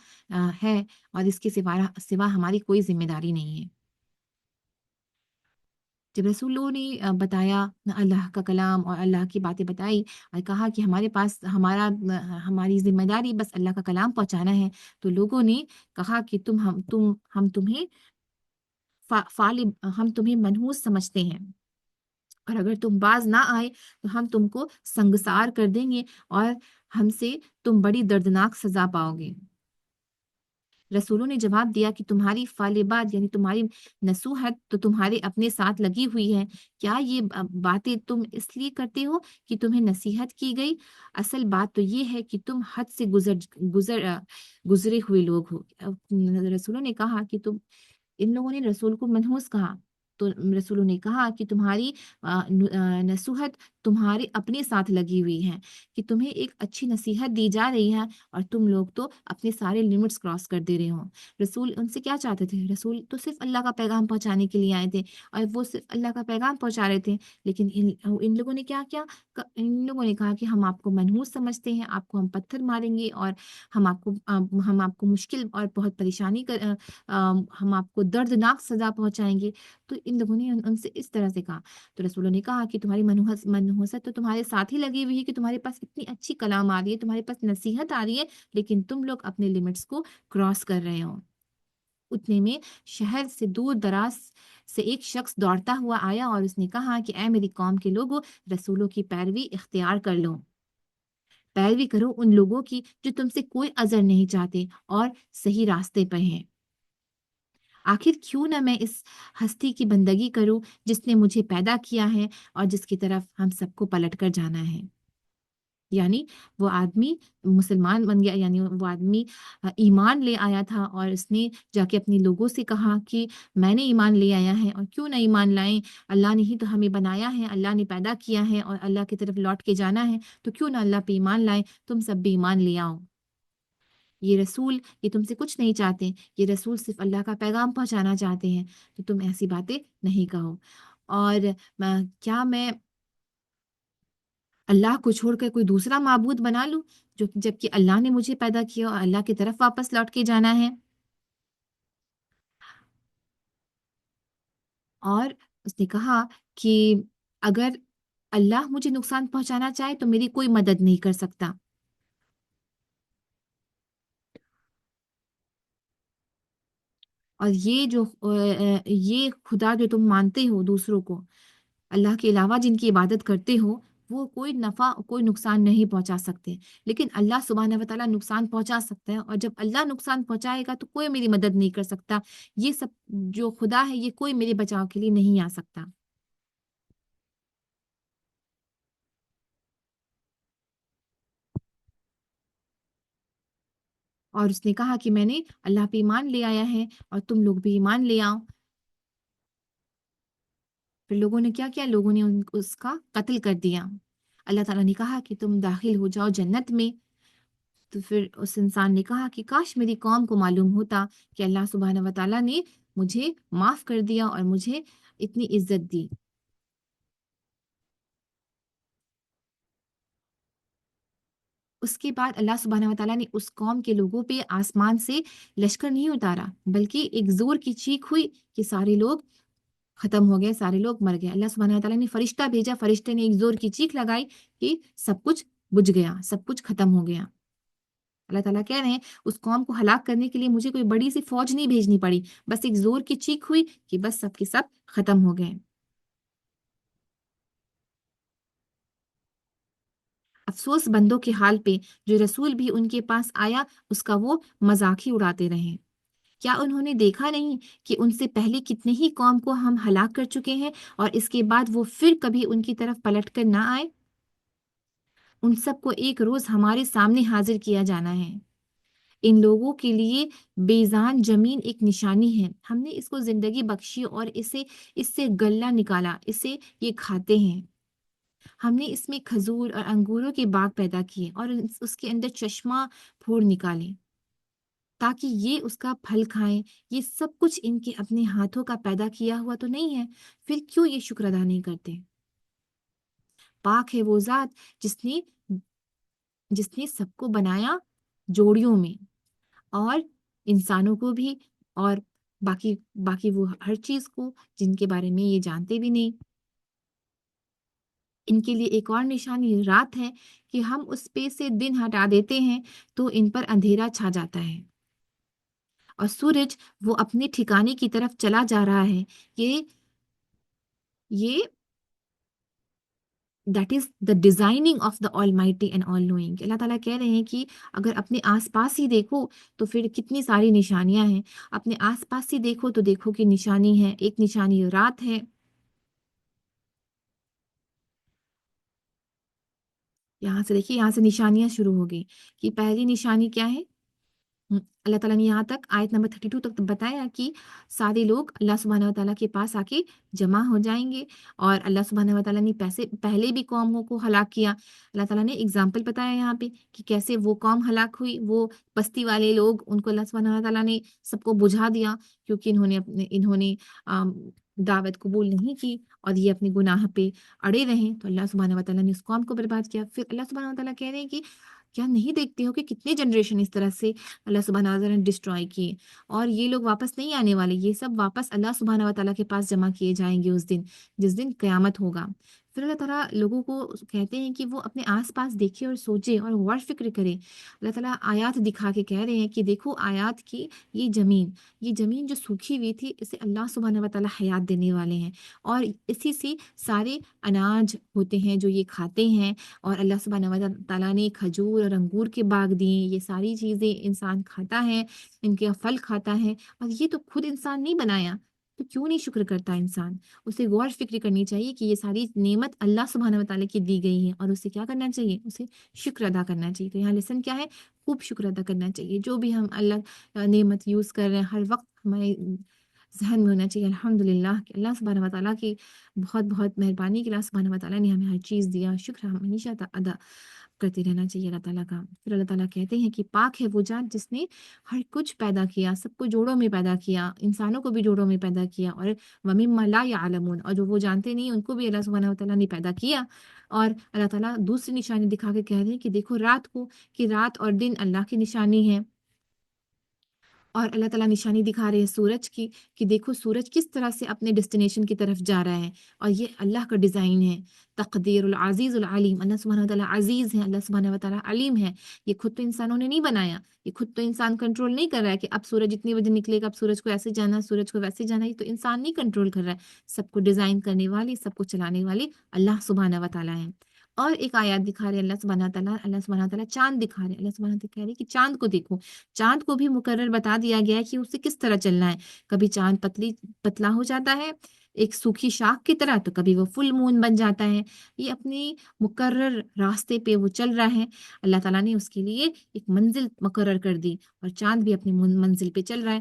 ہے، اور اس کے سوا ہماری کوئی ذمہ داری نہیں ہے۔ جب رسولوں نے بتایا اللہ کا کلام اور اللہ کی باتیں بتائی اور کہا کہ ہمارے پاس ہماری ذمہ داری بس اللہ کا کلام پہنچانا ہے، تو لوگوں نے کہا کہ ہم تمہیں ہم تمہیں منحوس سمجھتے ہیں، اور اگر تم باز نہ آئے تو ہم تم کو سنگسار کر دیں گے اور ہم سے تم بڑی دردناک سزا پاؤ گے۔ رسولوں نے جواب دیا کہ تمہاری فالبات یعنی تمہاری نصوحت تو تمہارے اپنے ساتھ لگی ہوئی ہے، کیا یہ باتیں تم اس لیے کرتے ہو کہ تمہیں نصیحت کی گئی؟ اصل بات تو یہ ہے کہ تم حد سے گزرے ہوئے لوگ ہو۔ رسولوں نے کہا کہ ان لوگوں نے رسول کو منحوس کہا، تو رسولوں نے کہا کہ تمہاری نصوحت تمہارے اپنے ساتھ لگی ہوئی ہے، کہ تمہیں ایک اچھی نصیحت دی جا رہی ہے اور تم لوگ تو اپنے سارے لمٹس کراس کر دے رہے ہو۔ رسول ان سے کیا چاہتے تھے؟ رسول تو صرف اللہ کا پیغام پہنچانے کے لیے آئے تھے اور وہ صرف اللہ کا پیغام پہنچا رہے تھے، لیکن ان لوگوں نے کیا کیا؟ ان لوگوں نے کہا کہ ہم آپ کو منحوس سمجھتے ہیں، آپ کو ہم پتھر ماریں گے اور ہم آپ کو مشکل اور بہت پریشانی ہم آپ کو دردناک سزا پہنچائیں گے۔ تو ان لوگوں نے ان سے اس طرح سے کہا، تو رسولوں نے کہا کہ تمہاری منحوست تو تمہارے ساتھ ہی لگی ہوئی ہے کہ تمہارے پاس اتنی اچھی کلام آ رہی ہے، تمہارے پاس نصیحت آ رہی ہے، لیکن تم لوگ اپنے لمٹس کو کراس کر رہے ہو۔ اتنے میں شہر سے دور دراز سے ایک شخص دوڑتا ہوا آیا اور اس نے کہا کہ اے میری قوم کے لوگوں، رسولوں کی پیروی اختیار کر لو، پیروی کرو ان لوگوں کی جو تم سے کوئی اذر نہیں چاہتے اور صحیح راستے پر ہیں۔ آخر کیوں نہ میں اس ہستی کی بندگی کروں جس نے مجھے پیدا کیا ہے اور جس کی طرف ہم سب کو پلٹ کر جانا ہے۔ یعنی وہ آدمی مسلمان بن گیا، یعنی وہ آدمی ایمان لے آیا تھا اور اس نے جا کے اپنے لوگوں سے کہا کہ میں نے ایمان لے آیا ہے، اور کیوں نہ ایمان لائیں، اللہ نے ہی تو ہمیں بنایا ہے، اللہ نے پیدا کیا ہے اور اللہ کی طرف لوٹ کے جانا ہے، تو کیوں نہ اللہ پہ ایمان لائیں، تم سب بھی ایمان لے آؤ۔ یہ رسول یہ تم سے کچھ نہیں چاہتے، یہ رسول صرف اللہ کا پیغام پہنچانا چاہتے ہیں، تو تم ایسی باتیں نہیں کہو۔ اور کیا میں اللہ کو چھوڑ کر کوئی دوسرا معبود بنا لوں، جبکہ اللہ نے مجھے پیدا کیا اور اللہ کی طرف واپس لوٹ کے جانا ہے؟ اور اس نے کہا کہ اگر اللہ مجھے نقصان پہنچانا چاہے تو میری کوئی مدد نہیں کر سکتا، اور یہ خدا جو تم مانتے ہو دوسروں کو، اللہ کے علاوہ جن کی عبادت کرتے ہو، وہ کوئی نفع کوئی نقصان نہیں پہنچا سکتے، لیکن اللہ سبحانہ و تعالیٰ نقصان پہنچا سکتا ہے، اور جب اللہ نقصان پہنچائے گا تو کوئی میری مدد نہیں کر سکتا، یہ سب جو خدا ہے یہ کوئی میرے بچاؤ کے لیے نہیں آ سکتا۔ اور اس نے کہا کہ میں نے اللہ پہ ایمان لے آیا ہے اور تم لوگ بھی ایمان لے آؤ۔ پھر لوگوں نے کیا کیا؟ لوگوں نے اس کا قتل کر دیا۔ اللہ تعالیٰ نے کہا کہ تم داخل ہو جاؤ جنت میں، تو پھر اس انسان نے کہا کہ کاش میری قوم کو معلوم ہوتا کہ اللہ سبحانہ و تعالیٰ نے مجھے معاف کر دیا اور مجھے اتنی عزت دی۔ اس کے بعد اللہ سبحانہ و تعالیٰ نے اس قوم کے لوگوں پہ آسمان سے لشکر نہیں اتارا، بلکہ ایک زور کی چیخ ہوئی کہ سارے لوگ ختم ہو گئے، سارے لوگ مر گئے۔ اللہ سبحانہ و تعالیٰ نے فرشتہ بھیجا، فرشتے نے ایک زور کی چیخ لگائی کہ سب کچھ بجھ گیا، سب کچھ ختم ہو گیا۔ اللہ تعالیٰ کہہ رہے ہیں اس قوم کو ہلاک کرنے کے لیے مجھے کوئی بڑی سی فوج نہیں بھیجنی پڑی، بس ایک زور کی چیخ ہوئی کہ بس سب کے سب ختم ہو گئے۔ افسوس بندوں کے حال پہ جو رسول بھی ان کے پاس آیا اس کا وہ مذاق ہی اڑاتے رہے۔ کیا انہوں نے دیکھا نہیں کہ ان سے پہلے کتنے ہی قوم کو ہم ہلاک کر چکے ہیں اور اس کے بعد وہ پھر کبھی ان کی طرف پلٹ کر نہ آئے؟ ان سب کو ایک روز ہمارے سامنے حاضر کیا جانا ہے۔ ان لوگوں کے لیے بیزان زمین ایک نشانی ہے، ہم نے اس کو زندگی بخشی اور اس سے گلہ نکالا، اسے یہ کھاتے ہیں۔ ہم نے اس میں کھجور اور انگوروں کے باغ پیدا کیے اور اس کے اندر چشمہ پھوڑ نکالے تاکہ یہ اس کا پھل کھائیں۔ یہ سب کچھ ان کے اپنے ہاتھوں کا پیدا کیا ہوا تو نہیں ہے، پھر کیوں یہ شکر ادا نہیں کرتے؟ پاک ہے وہ ذات جس نے سب کو بنایا جوڑیوں میں، اور انسانوں کو بھی، اور باقی باقی وہ ہر چیز کو جن کے بارے میں یہ جانتے بھی نہیں۔ ان کے لیے ایک اور نشانی رات ہے کہ ہم اس پہ سے دن ہٹا دیتے ہیں تو ان پر اندھیرا چھا جاتا ہے، اور سورج وہ اپنے ٹھکانے کی طرف چلا جا رہا ہے۔ یہ that is the designing of the almighty and all knowing. اللہ تعالیٰ کہہ رہے ہیں کہ اگر اپنے آس پاس ہی دیکھو تو پھر کتنی ساری نشانیاں ہیں، اپنے آس پاس ہی دیکھو تو دیکھو کہ نشانی ہے، ایک نشانی رات ہے۔ یہاں سے دیکھیے، یہاں سے نشانیاں شروع ہو گئی کہ پہلی نشانی کیا ہے؟ اللہ تعالیٰ نے یہاں تک آیت نمبر 32 تک بتایا کہ سارے لوگ اللہ سبحانہ و تعالیٰ کے پاس آ کے جمع ہو جائیں گے، اور اللہ سبحانہ و تعالیٰ نے پہلے بھی قوموں کو ہلاک کیا۔ اللہ تعالیٰ نے اگزامپل بتایا یہاں پہ کہ کیسے وہ قوم ہلاک ہوئی، وہ بستی والے لوگ، ان کو اللہ سبحانہ و تعالیٰ نے سب کو بجھا دیا کیونکہ انہوں نے دعوت قبول نہیں کی اور یہ اپنے گناہ پہ اڑے رہیں، تو اللہ سبحانہ و تعالیٰ نے اس قوم کو برباد کیا۔ پھر اللہ سبحانہ و تعالیٰ کہہ رہے ہیں کہ کیا نہیں دیکھتے ہو کہ کتنے جنریشن اس طرح سے اللہ سبحانہ و تعالیٰ نے ڈسٹرائے کیے، اور یہ لوگ واپس نہیں آنے والے، یہ سب واپس اللہ سبحانہ و تعالیٰ کے پاس جمع کیے جائیں گے اس دن، جس دن قیامت ہوگا۔ پھر اللہ تعالیٰ لوگوں کو کہتے ہیں کہ وہ اپنے آس پاس دیکھے اور سوچے اور غور فکر کرے۔ اللہ تعالیٰ آیات دکھا کے کہہ رہے ہیں کہ دیکھو آیات کی یہ زمین جو سوکھی ہوئی تھی، اسے اللہ سبحانہ و تعالیٰ حیات دینے والے ہیں، اور اسی سے سارے اناج ہوتے ہیں جو یہ کھاتے ہیں، اور اللہ سبحانہ و تعالیٰ نے کھجور اور انگور کے باغ دیے، یہ ساری چیزیں انسان کھاتا ہے، ان کے پھل کھاتا ہے، اور یہ تو خود انسان نہیں بنایا، تو کیوں نہیں شکر کرتا انسان؟ اسے غور فکر کرنی چاہیے کہ یہ ساری نعمت اللہ سبحانہ و تعالیٰ کی دی گئی ہے، اور اسے کیا کرنا چاہیے؟ اسے شکر ادا کرنا چاہیے۔ تو یہاں لیسن کیا ہے؟ خوب شکر ادا کرنا چاہیے، جو بھی ہم اللہ نعمت یوز کر رہے ہیں ہر وقت ہمارے ذہن میں ہونا چاہیے الحمدللہ کہ اللہ سبحانہ و تعالیٰ کی بہت بہت مہربانی کہ اللہ سبحانہ و تعالیٰ نے ہمیں ہر چیز دیا، شکر ہم ہمیشہ ادا کرتے رہنا چاہیے اللہ تعالیٰ کا۔ پھر اللہ تعالیٰ کہتے ہیں کہ پاک ہے وہ ذات جس نے ہر کچھ پیدا کیا، سب کو جوڑوں میں پیدا کیا، انسانوں کو بھی جوڑوں میں پیدا کیا، اور وَمِمَّا لَا يَعْلَمُونَ، اور جو وہ جانتے نہیں ان کو بھی اللہ سبحانہ و تعالیٰ نے پیدا کیا۔ اور اللہ تعالیٰ دوسری نشانی دکھا کے کہہ رہے ہیں کہ دیکھو رات کو، کہ رات اور دن اللہ کی نشانی ہے، اور اللہ تعالیٰ نشانی دکھا رہے ہیں سورج کی کہ دیکھو سورج کس طرح سے اپنے ڈیسٹینیشن کی طرف جا رہا ہے، اور یہ اللہ کا ڈیزائن ہے۔ تقدیر العزیز العلیم، اللہ سبحانہ و تعالیٰ عزیز ہے، اللہ سبحانہ و تعالیٰ علیم ہے۔ یہ خود تو انسانوں نے نہیں بنایا، یہ خود تو انسان کنٹرول نہیں کر رہا ہے کہ اب سورج اتنے بجے نکلے گا، اب سورج کو ایسے جانا، سورج کو ویسے جانا، یہ تو انسان نہیں کنٹرول کر رہا ہے، سب کو ڈیزائن کرنے والی، سب کو چلانے والی اللہ سبحانہ و تعالیٰ ہے۔ اور ایک آیات دکھا رہے اللہ سبحانہ تعالیٰ چاند دکھا رہے، اللہ سبحانہ تعالیٰ کہہ رہے کہ چاند کو دیکھو، چاند کو بھی مقرر بتا دیا گیا ہے کہ اسے کس طرح چلنا ہے۔ کبھی چاند پتلا ہو جاتا ہے ایک سوکھی شاخ کی طرح، تو کبھی وہ فل مون بن جاتا ہے، یہ اپنی مقرر راستے پہ وہ چل رہا ہے۔ اللہ تعالیٰ نے اس کے لیے ایک منزل مقرر کر دی، اور چاند بھی اپنی منزل پہ چل رہا ہے۔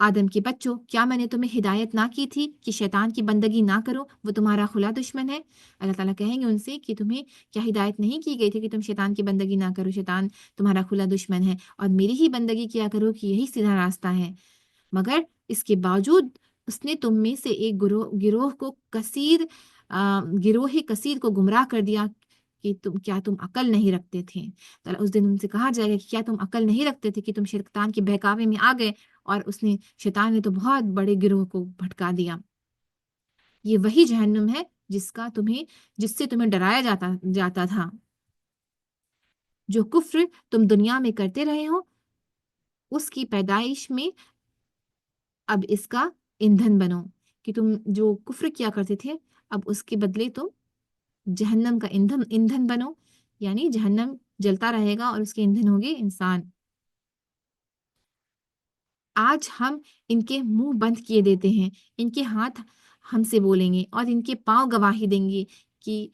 آدم کے بچوں، کیا میں نے تمہیں ہدایت نہ کی تھی کہ شیطان کی بندگی نہ کرو، وہ تمہارا کھلا دشمن ہے؟ اللہ تعالیٰ کہیں گے ان سے کہ تمہیں کیا ہدایت نہیں کی گئی تھی کہ تم شیطان کی بندگی نہ کرو، شیطان تمہارا کھلا دشمن ہے، اور میری ہی بندگی کیا کرو کہ یہی سیدھا راستہ ہے؟ مگر اس کے باوجود اس نے تم میں سے ایک گروہ کو گروہ کثیر کو گمراہ کر دیا کہ کیا تم عقل نہیں رکھتے تھے؟ تو اس دن ان سے کہا جائے گا کہ کیا تم عقل نہیں رکھتے تھے کہ تم شیطان کے بہکاوے میں آ گئے، اور شیطان نے تو بہت بڑے گروہ کو بھٹکا دیا۔ یہ وہی جہنم ہے جس سے تمہیں ڈرایا جاتا تھا۔ جو کفر تم دنیا میں کرتے رہے ہو، اس کی پیدائش میں اب اس کا ایندھن بنو، کہ تم جو کفر کیا کرتے تھے اب اس کے بدلے تم جہنم کا ایندھن بنو، یعنی جہنم جلتا رہے گا اور اس کے ایندھن ہوگے انسان۔ آج ہم ان کے منہ بند کیے دیتے ہیں، ان کے ہاتھ ہم سے بولیں گے اور ان کے پاؤں گواہی دیں گے کہ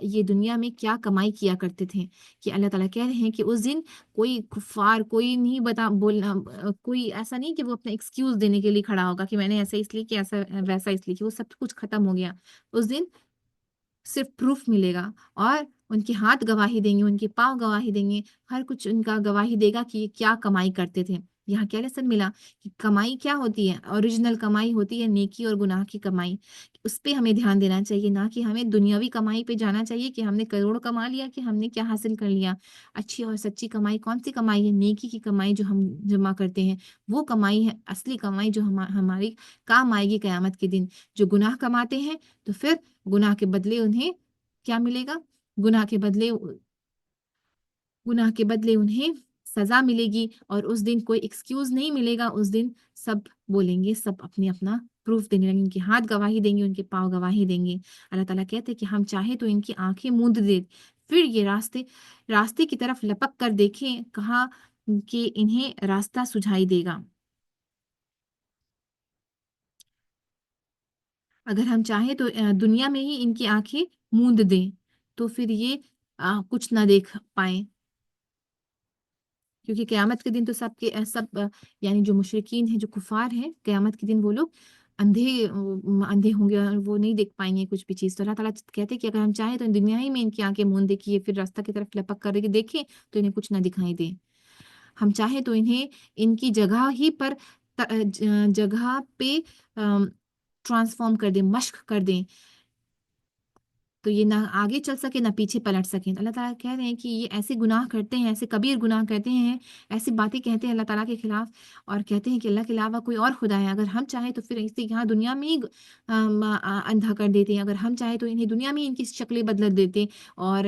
یہ دنیا میں کیا کمائی کیا کرتے تھے۔ کہ اللہ تعالیٰ کہہ رہے ہیں کہ اس دن کوئی کفار، کوئی نہیں بولنا، کوئی ایسا نہیں کہ وہ اپنا ایکسکیوز دینے کے لیے کھڑا ہوگا کہ میں نے ایسا اس لیے کیا، ایسا ویسا اس لیے کہ وہ سب کچھ ختم ہو گیا۔ اس دن صرف پروف ملے گا، اور ان کے ہاتھ گواہی دیں گے، ان کے پاؤں گواہی دیں گے، ہر کچھ ان کا گواہی دے گا کہ یہ کیا کمائی کرتے تھے۔ یہاں کیا لیسن ملا کہ کمائی کیا ہوتی ہے؟ اوریجنل کمائی ہوتی ہے نیکی اور گناہ کی کمائی، اس پہ ہمیں دھیان دینا چاہیے، نہ کہ ہمیں دنیاوی کمائی پہ جانا چاہیے کہ ہم نے کروڑ کما لیا، کہ ہم نے کیا حاصل کر لیا۔ اچھی اور سچی کمائی کون سی کمائی ہے؟ نیکی کی کمائی جو ہم جمع کرتے ہیں، وہ کمائی ہے اصلی کمائی جو ہماری کام آئے گی قیامت کے دن۔ جو گناہ کماتے ہیں تو پھر گناہ کے بدلے انہیں کیا ملے گا؟ گناہ کے بدلے انہیں سزا ملے گی، اور اس دن کوئی ایکسکیوز نہیں ملے گا۔ اس دن سب بولیں گے، سب اپنے اپنا پروف دینے لگیں گے، ان کے ہاتھ گواہی دیں گے، ان کے پاؤں گواہی دیں گے۔ اللہ تعالیٰ کہتے ہیں کہ ہم چاہے تو ان کی آنکھیں موند دے، پھر یہ راستے کی طرف لپک کر دیکھیں، کہا کہ انہیں راستہ سجھائی دے گا۔ اگر ہم چاہیں تو دنیا میں ہی ان کی آنکھیں موند دیں تو پھر یہ کچھ نہ دیکھ پائیں، کیونکہ قیامت کے دن تو سب یعنی جو مشرکین ہیں، جو کفار ہیں، قیامت کے دن وہ لوگ اندھے ہوں گے اور وہ نہیں دیکھ پائیں گے کچھ بھی چیز۔ تو اللہ تعالیٰ کہتے ہیں کہ اگر ہم چاہیں تو دنیا ہی میں ان کی آنکھیں موند دیکھیے، پھر راستہ کی طرف لپک کر کے دیکھیں تو انہیں کچھ نہ دکھائی دے۔ ہم چاہیں تو انہیں ان کی جگہ ہی پر جگہ پہ ٹرانسفارم کر دیں، مشق کر دیں، تو یہ نہ آگے چل سکے نہ پیچھے پلٹ سکیں۔ اللہ تعالیٰ کہہ رہے ہیں کہ یہ ایسے گناہ کرتے ہیں، ایسے کبیر گناہ کرتے ہیں، ایسی باتیں کہتے ہیں اللہ تعالیٰ کے خلاف، اور کہتے ہیں کہ اللہ کے علاوہ کوئی اور خدا ہے۔ اگر ہم چاہیں تو پھر اسے یہاں دنیا میں ہی اندھا کر دیتے ہیں، اگر ہم چاہیں تو انہیں دنیا میں ہی ان کی شکلیں بدل دیتے، اور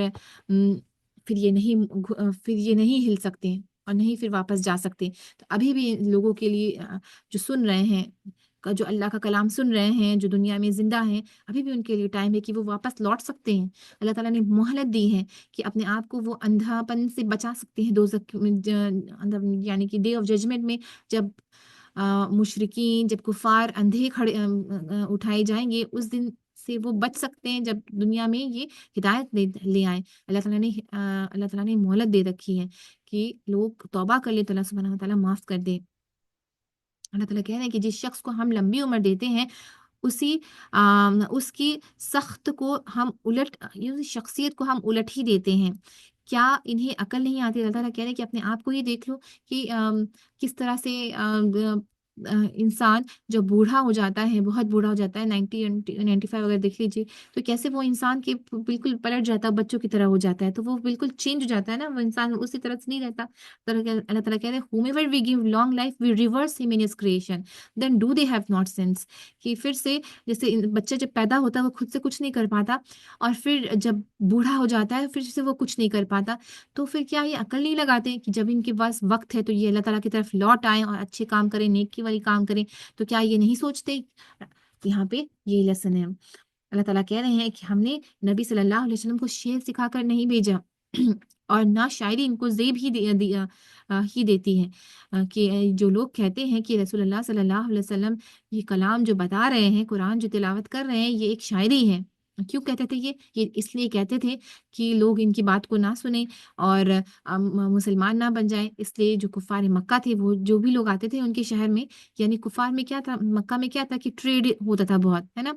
پھر یہ نہیں ہل سکتے اور نہیں پھر واپس جا سکتے۔ تو ابھی بھی لوگوں کے لیے جو سن رہے ہیں، جو اللہ کا کلام سن رہے ہیں، جو دنیا میں زندہ ہیں، ابھی بھی ان کے لیے ٹائم ہے کہ وہ واپس لوٹ سکتے ہیں۔ اللہ تعالیٰ نے مہلت دی ہے کہ اپنے آپ کو وہ اندھا پن سے بچا سکتے ہیں دوزخ یعنی کہ ڈے آف ججمنٹ میں، جب مشرکین، جب کفار اندھے کھڑے اٹھائے جائیں گے، اس دن سے وہ بچ سکتے ہیں جب دنیا میں یہ ہدایت لے آئے۔ اللہ تعالیٰ نے مہلت دے رکھی ہے کہ لوگ توبہ کر لیں تو اللہ سبحانہ و تعالیٰ معاف کر دے۔ اللہ تعالیٰ کہہ رہے ہیں کہ جس شخص کو ہم لمبی عمر دیتے ہیں، اس کی سخت کو ہم شخصیت کو ہم الٹ ہی دیتے ہیں۔ کیا انہیں عقل نہیں آتی؟ اللہ تعالیٰ کہہ رہے ہیں کہ اپنے آپ کو ہی دیکھ لو کہ کس طرح سے انسان جب بوڑھا ہو جاتا ہے، بہت بوڑھا ہو جاتا ہے، 95 اگر دیکھ لیجیے، تو کیسے وہ انسان کے بالکل پلٹ جاتا ہے، بچوں کی طرح ہو جاتا ہے، تو وہ بالکل چینج ہو جاتا ہے نا، وہ انسان اسی طرح سے نہیں رہتا۔ اللہ تعالیٰ کہہ رہے ہیں whomever we give long life we reverse him in his creation then do they have not sense، کہ پھر سے جیسے بچہ جب پیدا ہوتا ہے وہ خود سے کچھ نہیں کر پاتا، اور پھر جب بوڑھا ہو جاتا ہے پھر سے وہ کچھ نہیں کر پاتا، تو پھر کیا یہ عقل نہیں لگاتے کہ جب ان کے پاس وقت ہے تو یہ اللہ تعالیٰ کی طرف لوٹ آئیں اور اچھے کام کریں، نیکی والی کام کریں؟ تو کیا یہ نہیں سوچتے؟ یہاں پہ یہ لیسن ہے۔ اللہ تعالیٰ کہہ رہے ہیں کہ ہم نے نبی صلی اللہ علیہ وسلم کو شعر سکھا کر نہیں بھیجا اور نہ شاعری ان کو زیب ہی دیتی ہے، کہ جو لوگ کہتے ہیں کہ رسول اللہ صلی اللہ علیہ وسلم یہ کلام جو بتا رہے ہیں، قرآن جو تلاوت کر رہے ہیں، یہ ایک شاعری ہے، کیوں کہتے تھے یہ اس لیے کہتے تھے کہ لوگ ان کی بات کو نہ سنیں اور مسلمان نہ بن جائیں، اس لیے جو کفار مکہ تھے، وہ جو بھی لوگ آتے تھے ان کے شہر میں، یعنی کفار میں کیا تھا، مکہ میں کیا تھا کہ ٹریڈ ہوتا تھا بہت، ہے نا،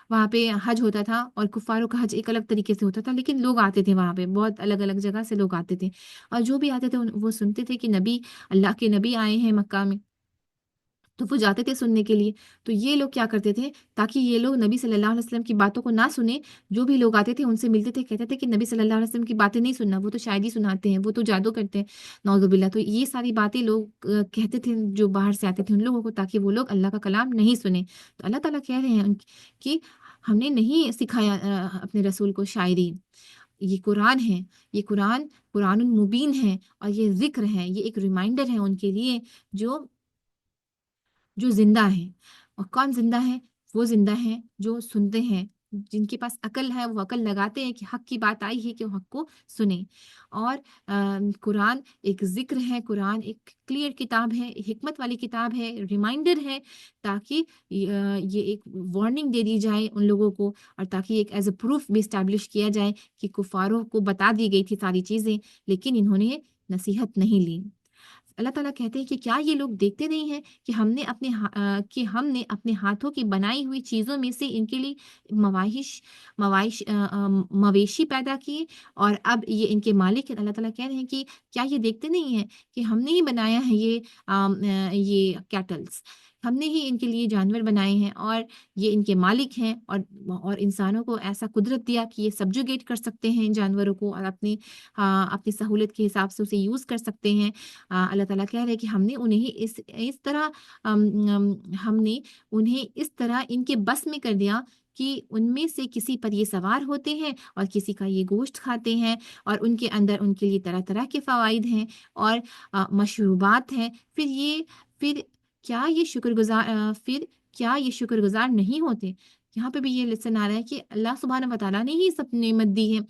وہاں پہ حج ہوتا تھا اور کفاروں کا حج ایک الگ طریقے سے ہوتا تھا، لیکن لوگ آتے تھے وہاں پہ، بہت الگ الگ جگہ سے لوگ آتے تھے، اور جو بھی آتے تھے وہ سنتے تھے کہ نبی، اللہ کے نبی آئے ہیں مکہ میں، تو وہ جاتے تھے سننے کے لیے۔ تو یہ لوگ کیا کرتے تھے، تاکہ یہ لوگ نبی صلی اللہ علیہ وسلم کی باتوں کو نہ سنیں، جو بھی لوگ آتے تھے ان سے ملتے تھے، کہتے تھے کہ نبی صلی اللہ علیہ وسلم کی باتیں نہیں سننا، وہ تو شاعری سناتے ہیں، وہ تو جادو کرتے ہیں، نعوذ باللہ۔ تو یہ ساری باتیں لوگ کہتے تھے جو باہر سے آتے تھے ان لوگوں کو، تاکہ وہ لوگ اللہ کا کلام نہیں سنیں۔ تو اللہ تعالیٰ کہہ رہے ہیں کہ ہم نے نہیں سکھایا اپنے رسول کو شاعری، یہ قرآن ہے، یہ قرآن مبین ہے، اور یہ ذکر ہے، یہ ایک ریمائنڈر ہے ان کے لیے جو زندہ ہیں۔ اور کون زندہ ہے؟ وہ زندہ ہیں جو سنتے ہیں، جن کے پاس عقل ہے وہ عقل لگاتے ہیں کہ حق کی بات آئی ہے کہ وہ حق کو سنیں۔ اور قرآن ایک ذکر ہے، قرآن ایک کلیئر کتاب ہے، حکمت والی کتاب ہے، ریمائنڈر ہے، تاکہ یہ ایک وارننگ دے دی جائے ان لوگوں کو، اور تاکہ ایک ایز اے پروف بھی اسٹیبلش کیا جائے کہ کفاروں کو بتا دی گئی تھی ساری چیزیں، لیکن انہوں نے نصیحت نہیں لی۔ اللہ تعالیٰ کہتے ہیں کہ کیا یہ لوگ دیکھتے نہیں ہیں کہ ہم نے اپنے ہاتھوں کی بنائی ہوئی چیزوں میں سے ان کے لیے مویشی پیدا کیے، اور اب یہ ان کے مالک ہیں۔ اللہ تعالیٰ کہہ رہے ہیں کہ کیا یہ دیکھتے نہیں ہیں کہ ہم نے ہی بنایا ہے یہ کیٹلز، ہم نے ہی ان کے لیے جانور بنائے ہیں، اور یہ ان کے مالک ہیں، اور انسانوں کو ایسا قدرت دیا کہ یہ سبجوگیٹ کر سکتے ہیں ان جانوروں کو، اور اپنی سہولت کے حساب سے اسے یوز کر سکتے ہیں۔ اللہ تعالیٰ کہہ رہے ہیں کہ ہم نے انہیں اس طرح ہم نے انہیں اس طرح ان کے بس میں کر دیا کہ ان میں سے کسی پر یہ سوار ہوتے ہیں اور کسی کا یہ گوشت کھاتے ہیں، اور ان کے اندر ان کے لیے طرح طرح کے فوائد ہیں اور مشروبات ہیں۔ پھر کیا یہ کیا یہ شکر گزار نہیں ہوتے؟ یہاں پہ بھی یہ لیسن آ رہا ہے کہ اللہ سبحانہ و تعالیٰ نے ہی سب نعمت دی ہے۔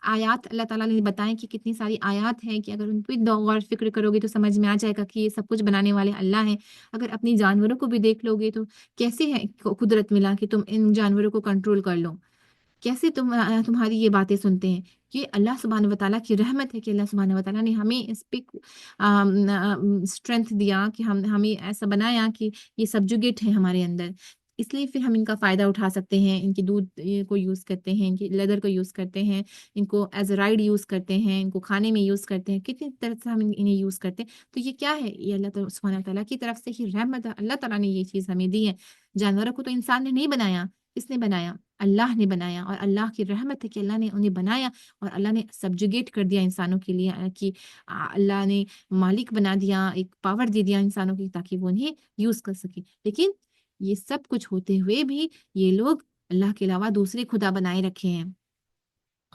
آیات اللہ تعالیٰ نے بتائیں کہ کتنی ساری آیات ہیں کہ اگر ان پہ غور فکر کرو گے تو سمجھ میں آ جائے گا کہ یہ سب کچھ بنانے والے اللہ ہیں۔ اگر اپنی جانوروں کو بھی دیکھ لو گے تو کیسے ہے قدرت ملا کہ تم ان جانوروں کو کنٹرول کر لو، کیسے تمہاری یہ باتیں سنتے ہیں؟ یہ اللہ سبحانہ و تعالیٰ کی رحمت ہے کہ اللہ سبحانہ و تعالیٰ نے ہمیں اس پہ اسٹرینتھ دیا، کہ ہمیں ایسا بنایا کہ یہ سبجوگیٹ ہے ہمارے اندر، اس لیے پھر ہم ان کا فائدہ اٹھا سکتے ہیں، ان کی دودھ کو یوز کرتے ہیں، ان کی لیدر کو یوز کرتے ہیں، ان کو ایز اے رائڈ یوز کرتے ہیں، ان کو کھانے میں یوز کرتے ہیں، کتنی طرح سے ہم انہیں یوز کرتے ہیں۔ تو یہ کیا ہے؟ یہ اللہ تعالیٰ سبحانہ تعالیٰ کی طرف سے ہی رحمت ہے، اللہ تعالیٰ نے یہ چیز ہمیں دی ہے۔ جانوروں کو تو انسان نے نہیں بنایا، کس نے بنایا؟ اللہ نے بنایا، اور اللہ کی رحمت ہے کہ اللہ نے انہیں بنایا، اور اللہ نے سبجوگیٹ کر دیا انسانوں کے لیے، کہ اللہ نے مالک بنا دیا، ایک پاور دے دیا انسانوں کی، تاکہ وہ انہیں یوز کر سکے۔ لیکن یہ سب کچھ ہوتے ہوئے بھی یہ لوگ اللہ کے علاوہ دوسرے خدا بنائے رکھے ہیں،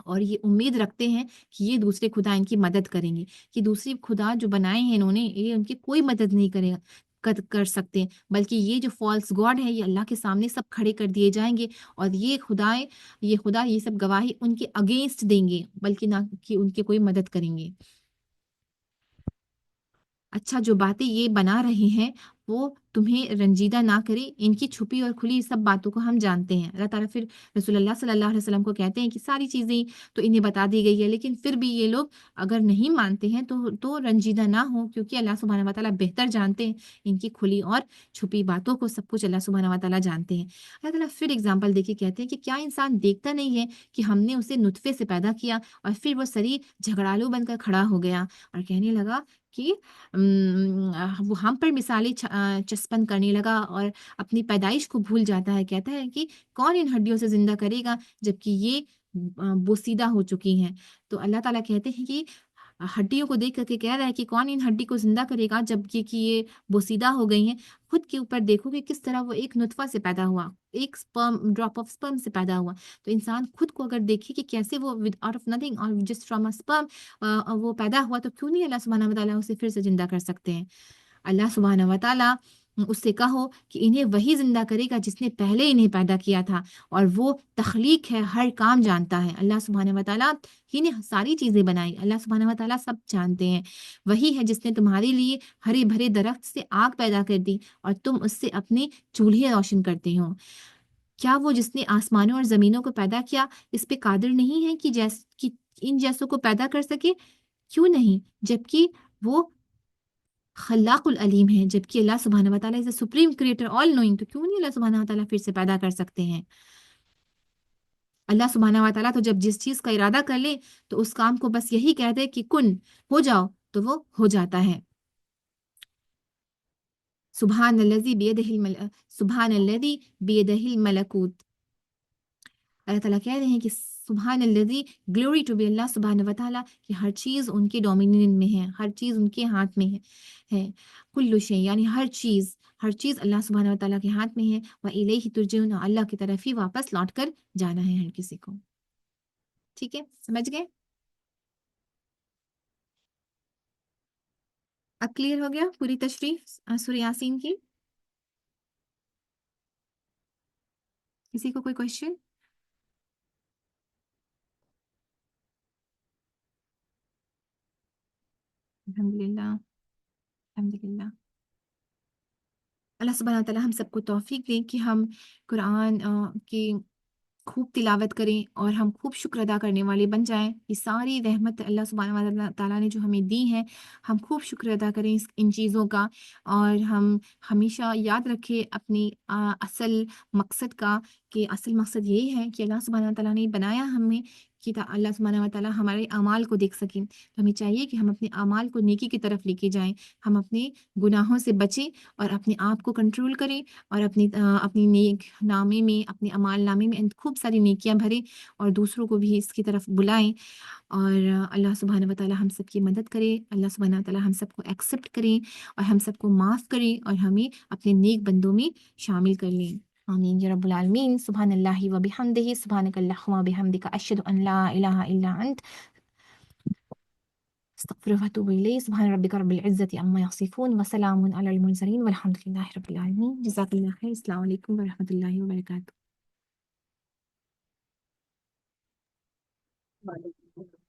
اور یہ امید رکھتے ہیں کہ یہ دوسرے خدا ان کی مدد کریں گے، کہ دوسری خدا جو بنائے ہیں انہوں نے، یہ ان کی کوئی مدد نہیں کر سکتے، بلکہ یہ جو فالس گاڈ ہے یہ اللہ کے سامنے سب کھڑے کر دیے جائیں گے، اور یہ خدا یہ سب گواہی ان کے اگینسٹ دیں گے، بلکہ نہ کہ ان کی کوئی مدد کریں گے۔ اچھا، جو باتیں یہ بنا رہے ہیں وہ تمہیں رنجیدہ نہ کرے، ان کی چھپی اور کھلی سب باتوں کو ہم جانتے ہیں۔ اللہ تعالیٰ پھر رسول اللہ صلی اللہ علیہ وسلم کو کہتے ہیں کہ ساری چیزیں تو انہیں بتا دی گئی ہے، لیکن پھر بھی یہ لوگ اگر نہیں مانتے ہیں تو رنجیدہ نہ ہوں، کیونکہ اللہ سبحانہ و تعالیٰ بہتر جانتے ہیں ان کی کھلی اور چھپی باتوں کو، سب کچھ اللہ سبحانہ و تعالیٰ جانتے ہیں۔ اللہ تعالیٰ پھر اگزامپل دے کے کہتے ہیں کہ کیا انسان دیکھتا نہیں ہے کہ ہم نے اسے نطفے سے پیدا کیا، اور پھر وہ سری جھگڑالو بن کر کھڑا ہو گیا اور کہنے لگا کہ وہ ہم پر مثالیں چسپن کرنے لگا اور اپنی پیدائش کو بھول جاتا ہے، کہتا ہے کہ کون ان ہڈیوں سے زندہ کرے گا جبکہ یہ بوسیدہ ہو چکی ہیں۔ تو اللہ تعالیٰ کہتے ہیں کہ ہڈیوں کو دیکھ کر کے کہہ رہا ہے کہ کون ان ہڈی کو زندہ کرے گا جبکہ کہ یہ بوسیدہ ہو گئی ہیں۔ خود کے اوپر دیکھو کہ کس طرح وہ ایک نطفہ سے پیدا ہوا، ایک ڈراپ آف سپرم سے پیدا ہوا۔ تو انسان خود کو اگر دیکھے کہ کیسے وہ ود آؤٹ آف نتھنگ اور جسٹ فرام اے سپرم وہ پیدا ہوا، تو کیوں نہیں اللہ سبحانہ و تعالیٰ اسے پھر سے زندہ کر سکتے ہیں؟ اللہ سبحانہ و تعالیٰ اس سے کہو کہ انہیں وہی زندہ کرے گا جس نے پہلے انہیں پیدا کیا تھا، اور وہ تخلیق ہے، ہر کام جانتا ہے۔ اللہ سبحانہ و تعالیٰ ہی نے ساری چیزیں بنائی، اللہ سبحانہ و تعالیٰ سب جانتے ہیں۔ وہی ہے جس نے تمہارے لیے ہرے بھرے درخت سے آگ پیدا کر دی اور تم اس سے اپنے چولہے روشن کرتے ہو۔ کیا وہ جس نے آسمانوں اور زمینوں کو پیدا کیا اس پہ قادر نہیں ہے کہ ان جیسوں کو پیدا کر سکے؟ کیوں نہیں، جبکہ وہ خلاق العلیم ہے، جبکہ اللہ سبحانہ و تعالیٰ is supreme creator all knowing, تو کیوں نہیں اللہ سبحانہ و تعالیٰ پھر سے پیدا کر سکتے ہیں؟ اللہ سبحانہ و تعالیٰ تو جب جس چیز کا ارادہ کر لے تو اس کام کو بس یہی کہہ دے کہ کن ہو جاؤ تو وہ ہو جاتا ہے۔ سبحان الذی بیدہ سبحان الذی بیدہ الملکوت، اللہ تعالیٰ کہہ رہے ہیں کہ سبحان الذی، گلوری ٹو بی اللہ سبحانہ و تعالیٰ، کہ ہر چیز ان کے ڈومینین میں ہے، ہر چیز ان کے ہاتھ میں ہے کل شے، یعنی ہر چیز اللہ سبحانہ و تعالیٰ کے ہاتھ میں ہے، وَإِلَيْهِ تُرْجَعُونَ، اللہ کی طرف ہی واپس لوٹ کر جانا ہے ہر کسی کو۔ ٹھیک ہے، سمجھ گئے؟ اب کلیئر ہو گیا پوری تشریح سورہ یاسین کی؟ کسی کو کوئی کوشچن؟ الحمدللہ، الحمدللہ۔ اللہ سبحانہ وتعالی ہم سب کو توفیق دے کہ ہم قرآن کی خوب تلاوت کریں اور ہم خوب شکر ادا کرنے والے بن جائیں۔ یہ ساری رحمت اللہ سبحانہ تعالیٰ نے جو ہمیں دی ہے، ہم خوب شکر ادا کریں ان چیزوں کا، اور ہم ہمیشہ یاد رکھیں اپنی اصل مقصد کا، کہ اصل مقصد یہی ہے کہ اللہ سبحانہ تعالیٰ نے بنایا ہمیں کہ اللہ سبحانہ تعالیٰ ہمارے اعمال کو دیکھ سکیں، تو ہمیں چاہیے کہ ہم اپنے اعمال کو نیکی کی طرف لے کے جائیں، ہم اپنے گناہوں سے بچیں اور اپنے آپ کو کنٹرول کریں، اور اپنی نیک نامے میں، اپنے اعمال نامے میں خوب ساری نیکیاں بھریں اور دوسروں کو بھی اس کی طرف بلائیں، اور اللہ سبحانہ و تعالی ہم سب کی مدد کرے، اللہ سبحانہ و تعالی ہم سب کو ایکسیپٹ کریں اور ہم سب کو معاف کریں اور ہمیں اپنے نیک بندوں میں شامل کر لیں۔ آمین یا رب العالمین۔ سبحان اللہ و بحمدہ، سبحانک اللہم و بحمدک، اشہد ان لا الہ الا انت، استغفر و اتوب الیہ۔ سبحان ربک رب العزت عما یصفون وسلام علی المرسلین والحمد للہ رب العالمین۔ جزاک اللہ خیر۔ السلام علیکم و رحمۃ اللہ وبرکاتہ۔ وعلیکم